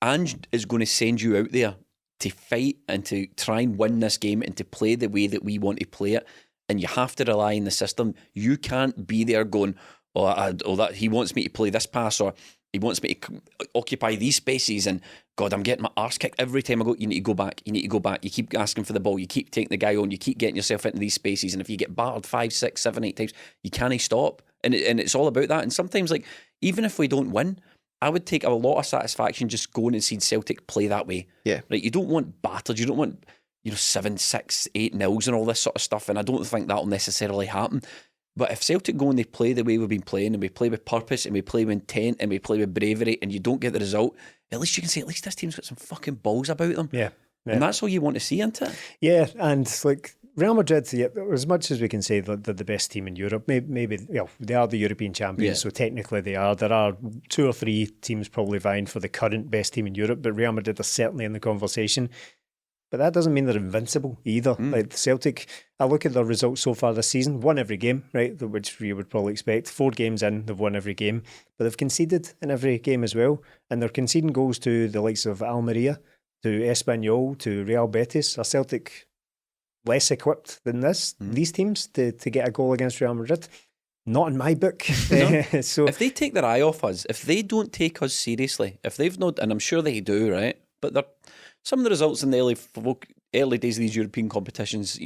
Ange is going to send you out there to fight and to try and win this game and to play the way that we want to play it, and you have to rely on the system. You can't be there going, that he wants me to play this pass, or he wants me to occupy these spaces, and God, I'm getting my arse kicked every time I go. You need to go back. You keep asking for the ball. You keep taking the guy on. You keep getting yourself into these spaces. And if you get battered 5, 6, 7, 8 times, you can't stop. And it's all about that. And sometimes, even if we don't win, I would take a lot of satisfaction just going and seeing Celtic play that way. Yeah. Right? You don't want battered. You don't want 7, 6, 8-0s and all this sort of stuff. And I don't think that'll necessarily happen. But if Celtic go and they play the way we've been playing, and we play with purpose, and we play with intent, and we play with bravery, and you don't get the result, at least you can say, at least this team's got some fucking balls about them. Yeah. And that's all you want to see, isn't it? Yeah, and Real Madrid, as much as we can say that they're the best team in Europe, maybe they are the European champions, so technically they are. There are 2 or 3 teams probably vying for the current best team in Europe, but Real Madrid are certainly in the conversation. But that doesn't mean they're invincible either. Celtic, I look at their results so far this season, won every game, right, which you would probably expect. 4 games in, they've won every game. But they've conceded in every game as well. And they're conceding goals to the likes of Almeria, to Espanyol, to Real Betis. Are Celtic less equipped than these teams to get a goal against Real Madrid? Not in my book. No. So if they take their eye off us, if they don't take us seriously, if they've not, and I'm sure they do, right? But some of the results in the early days of these European competitions,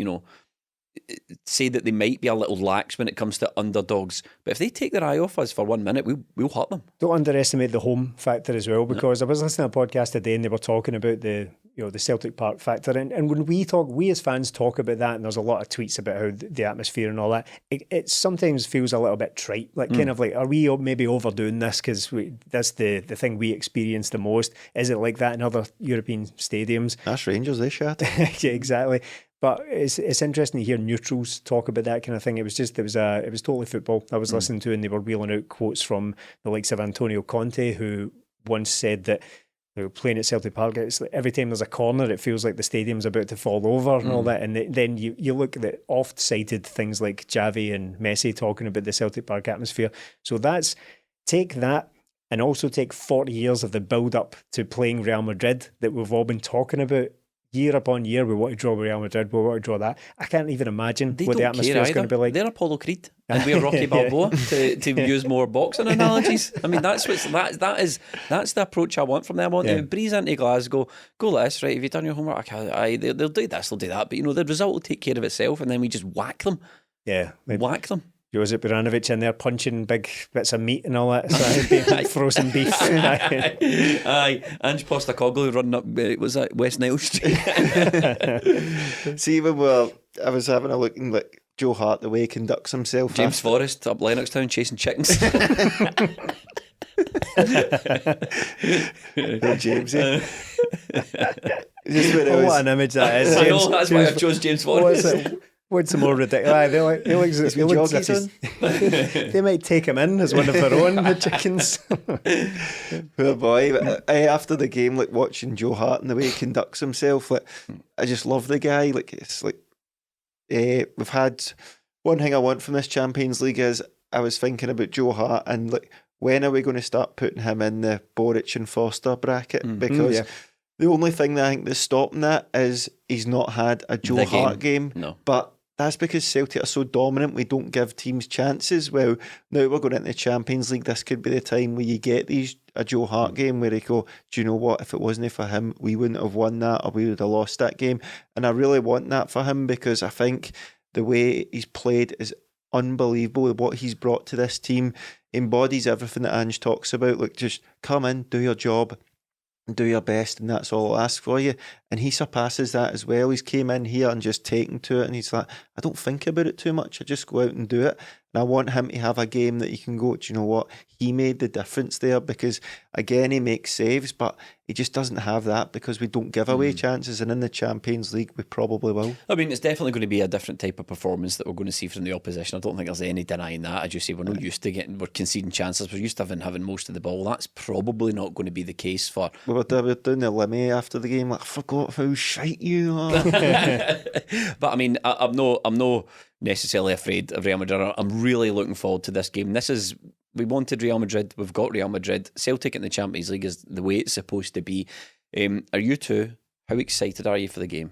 say that they might be a little lax when it comes to underdogs. But if they take their eye off us for 1 minute, we'll hurt them. Don't underestimate the home factor as well, because I was listening to a podcast today and they were talking about the the Celtic Park factor. And when we as fans talk about that, and there's a lot of tweets about how the atmosphere and all that, it sometimes feels a little bit trite. Like kind of like, are we maybe overdoing this because that's the thing we experience the most? Is it like that in other European stadiums? That's Rangers, they shot. Yeah, exactly. But it's interesting to hear neutrals talk about that kind of thing. It was totally football I was listening to, and they were wheeling out quotes from the likes of Antonio Conte, who once said that they were playing at Celtic Park. It's like every time there's a corner, it feels like the stadium's about to fall over and all that. And then you look at the oft-cited things like Xavi and Messi talking about the Celtic Park atmosphere. So take that and also take 40 years of the build-up to playing Real Madrid that we've all been talking about. Year upon year, we want to draw Real Madrid, we want to draw that. I can't even imagine what the atmosphere is going to be like. They're Apollo Creed, and we're Rocky Balboa, to use more boxing analogies. I mean, that's the approach I want from them. I want to breeze into Glasgow, go this, right, have you done your homework? They'll do this, they'll do that, but the result will take care of itself, and then we just whack them. Yeah. Whack them. Josip Biranovic in there punching big bits of meat and all that. So frozen beef. Aye, Ange Postecoglou running up, was that West Nile Street? See, I was having a look and like Joe Hart, the way he conducts himself. James Forrest up Lennoxtown chasing chickens. Jamesy. What an image that is. I know, that's why I chose James Forrest. What's the more ridiculous? They might take him in as one of their own, the chickens. Poor boy. After the game, like watching Joe Hart and the way he conducts himself, like I just love the guy. Like it's like we've had one thing I want from this Champions League is I was thinking about Joe Hart and like when are we going to start putting him in the Boric and Foster bracket? Because the only thing that I think that's stopping that is he's not had a Joe Hart game. No. But that's because Celtic are so dominant, we don't give teams chances. Well, now we're going into the Champions League, this could be the time where you get a Joe Hart game where they go, do you know what, if it wasn't for him, we wouldn't have won that or we would have lost that game. And I really want that for him because I think the way he's played is unbelievable. What he's brought to this team embodies everything that Ange talks about. Like, just come in, do your job, do your best, and that's all I'll ask for you. And he surpasses that as well. He's came in here and just taken to it, and he's like, I don't think about it too much, I just go out and do it. And I want him to have a game that he can go, do you know what, he made the difference there, because again, he makes saves, but he just doesn't have that because we don't give away chances, and in the Champions League we probably will. I mean, it's definitely going to be a different type of performance that we're going to see from the opposition. I don't think there's any denying that. As you say, we're not used to we're conceding chances, we're used to having most of the ball. That's probably not going to be the case for... We were doing the Limmy after the game, like, I forgot how shite you are. But I mean, I'm no necessarily afraid of Real Madrid. I'm really looking forward to this game. We wanted Real Madrid, we've got Real Madrid. Celtic in the Champions League is the way it's supposed to be. Are you two, how excited are you for the game?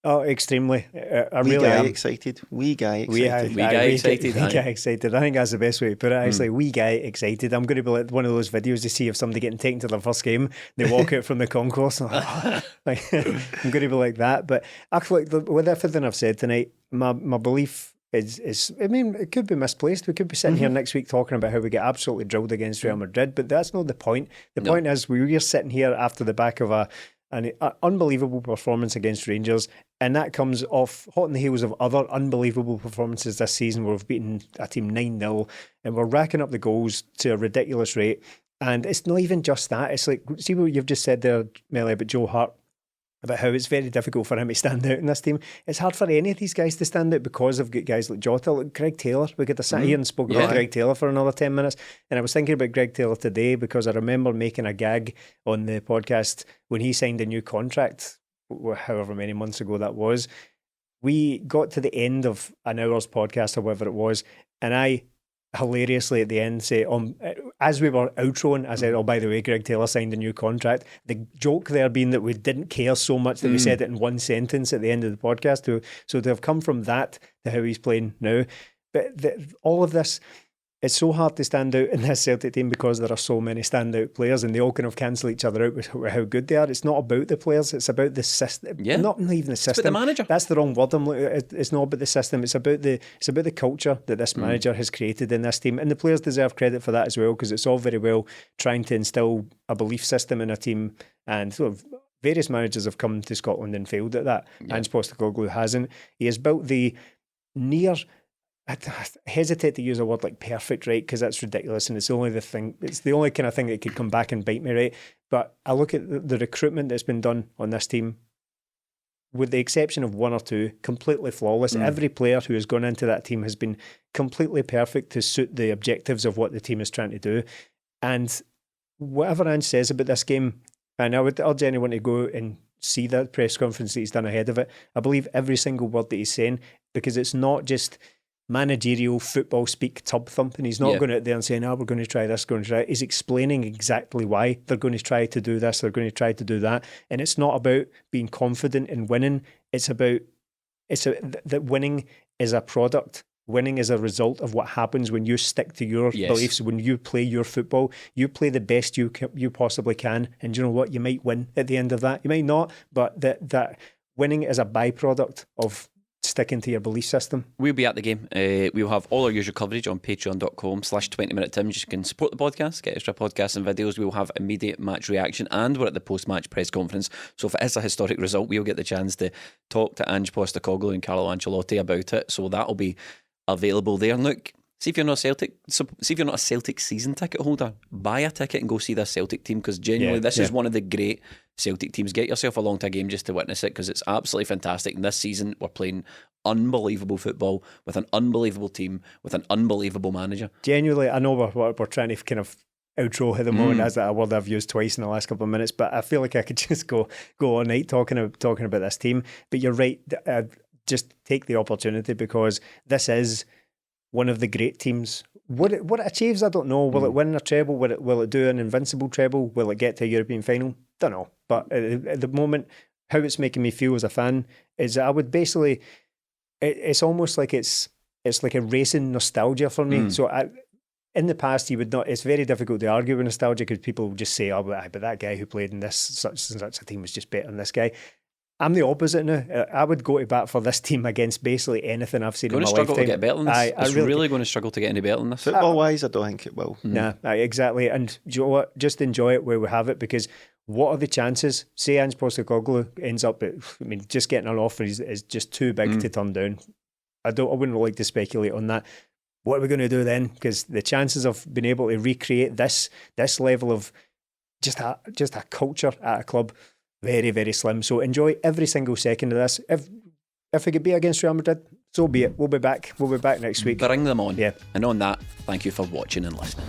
Oh, extremely. I We really guy am. excited. We guy excited. We guy excited. We guy excited. I think that's the best way to put it. Actually, we guy excited. I'm going to be like one of those videos you see of somebody getting taken to their first game. They walk out from the concourse. And I'm going to be like that. But actually, with everything I've said tonight, my belief is, I mean, it could be misplaced. We could be sitting here next week talking about how we get absolutely drilled against Real Madrid, but that's not the point. The point is we were sitting here after the back of an unbelievable performance against Rangers, and that comes off hot on the heels of other unbelievable performances this season where we've beaten a team 9-0 and we're racking up the goals to a ridiculous rate. And it's not even just that. It's like, see what you've just said there, Melly, about Joe Hart, about how it's very difficult for him to stand out in this team. It's hard for any of these guys to stand out because of guys like Jota, like Greg Taylor. We could have sat here and spoke about Greg Taylor for another 10 minutes. And I was thinking about Greg Taylor today because I remember making a gag on the podcast when he signed a new contract, however many months ago that was. We got to the end of an hour's podcast or whatever it was, and I hilariously at the end say, as we were outroing, I said, oh, by the way, Greg Taylor signed a new contract. The joke there being that we didn't care so much that we said it in one sentence at the end of the podcast. So to have come from that to how he's playing now. But all of this, it's so hard to stand out in this Celtic team because there are so many standout players and they all kind of cancel each other out with how good they are. It's not about the players, it's about the system. Yeah. Not even the system. It's about the manager. That's the wrong word. It's not about the system. It's about the culture that this manager has created in this team. And the players deserve credit for that as well, because it's all very well trying to instill a belief system in a team and sort of various managers have come to Scotland and failed at that. Ange Postecoglou hasn't. He has built the near... I hesitate to use a word like perfect, right? Because that's ridiculous, and it's the only kind of thing that could come back and bite me, right? But I look at the recruitment that's been done on this team, with the exception of one or two, completely flawless. Every player who has gone into that team has been completely perfect to suit the objectives of what the team is trying to do. And whatever Ange says about this game, and I would urge anyone to go and see that press conference that he's done ahead of it. I believe every single word that he's saying, because it's not just managerial football speak tub thumping. He's not going out there and saying, we're going to try this, going to try it. He's explaining exactly why they're going to try to do this, they're going to try to do that. And it's not about being confident in winning. It's about that winning is a product. Winning is a result of what happens when you stick to your beliefs, when you play your football. You play the best you possibly can. And you know what? You might win at the end of that. You might not, but that winning is a byproduct of sticking to your belief system. We'll be at the game. We'll have all our usual coverage on patreon.com/20minute-tims. You can support the podcast, get extra podcasts and videos. We'll have immediate match reaction, and we're at the post-match press conference. So if it is a historic result, we'll get the chance to talk to Ange Postecoglou and Carlo Ancelotti about it. So that'll be available there. And look, see if you're not a Celtic season ticket holder, buy a ticket and go see this Celtic team, because genuinely this is one of the great Celtic teams. Get yourself along to a game just to witness it, because it's absolutely fantastic. And this season we're playing unbelievable football with an unbelievable team with an unbelievable manager. Genuinely, I know we're trying to kind of outro at the moment, as that a word I've used twice in the last couple of minutes, but I feel like I could just go all night talking about this team. But you're right, just take the opportunity, because this is one of the great teams. What it achieves, I don't know. Will it win a treble? Will it do an invincible treble? Will it get to a European final? Don't know. But at the moment, how it's making me feel as a fan is I would basically, it's almost like it's like a racing nostalgia for me. So in the past, you would not. It's very difficult to argue with nostalgia, because people just say, but that guy who played in this such and such a team was just better than this guy. I'm the opposite now. I would go to bat for this team against basically anything I've seen in my lifetime. Going to struggle to get better than this. It's really going to struggle to get any better than this. Football-wise, I don't think it will. Nah, exactly. And do you know what? Just enjoy it where we have it, because what are the chances? Say Ange Postecoglou ends up just getting an offer is just too big to turn down. I wouldn't like to speculate on that. What are we going to do then? Because the chances of being able to recreate this level of just a culture at a club, very, very slim. So enjoy every single second of this. If it could be against Real Madrid, so be it. We'll be back. We'll be back next week. Bring them on. Yeah. And on that, thank you for watching and listening.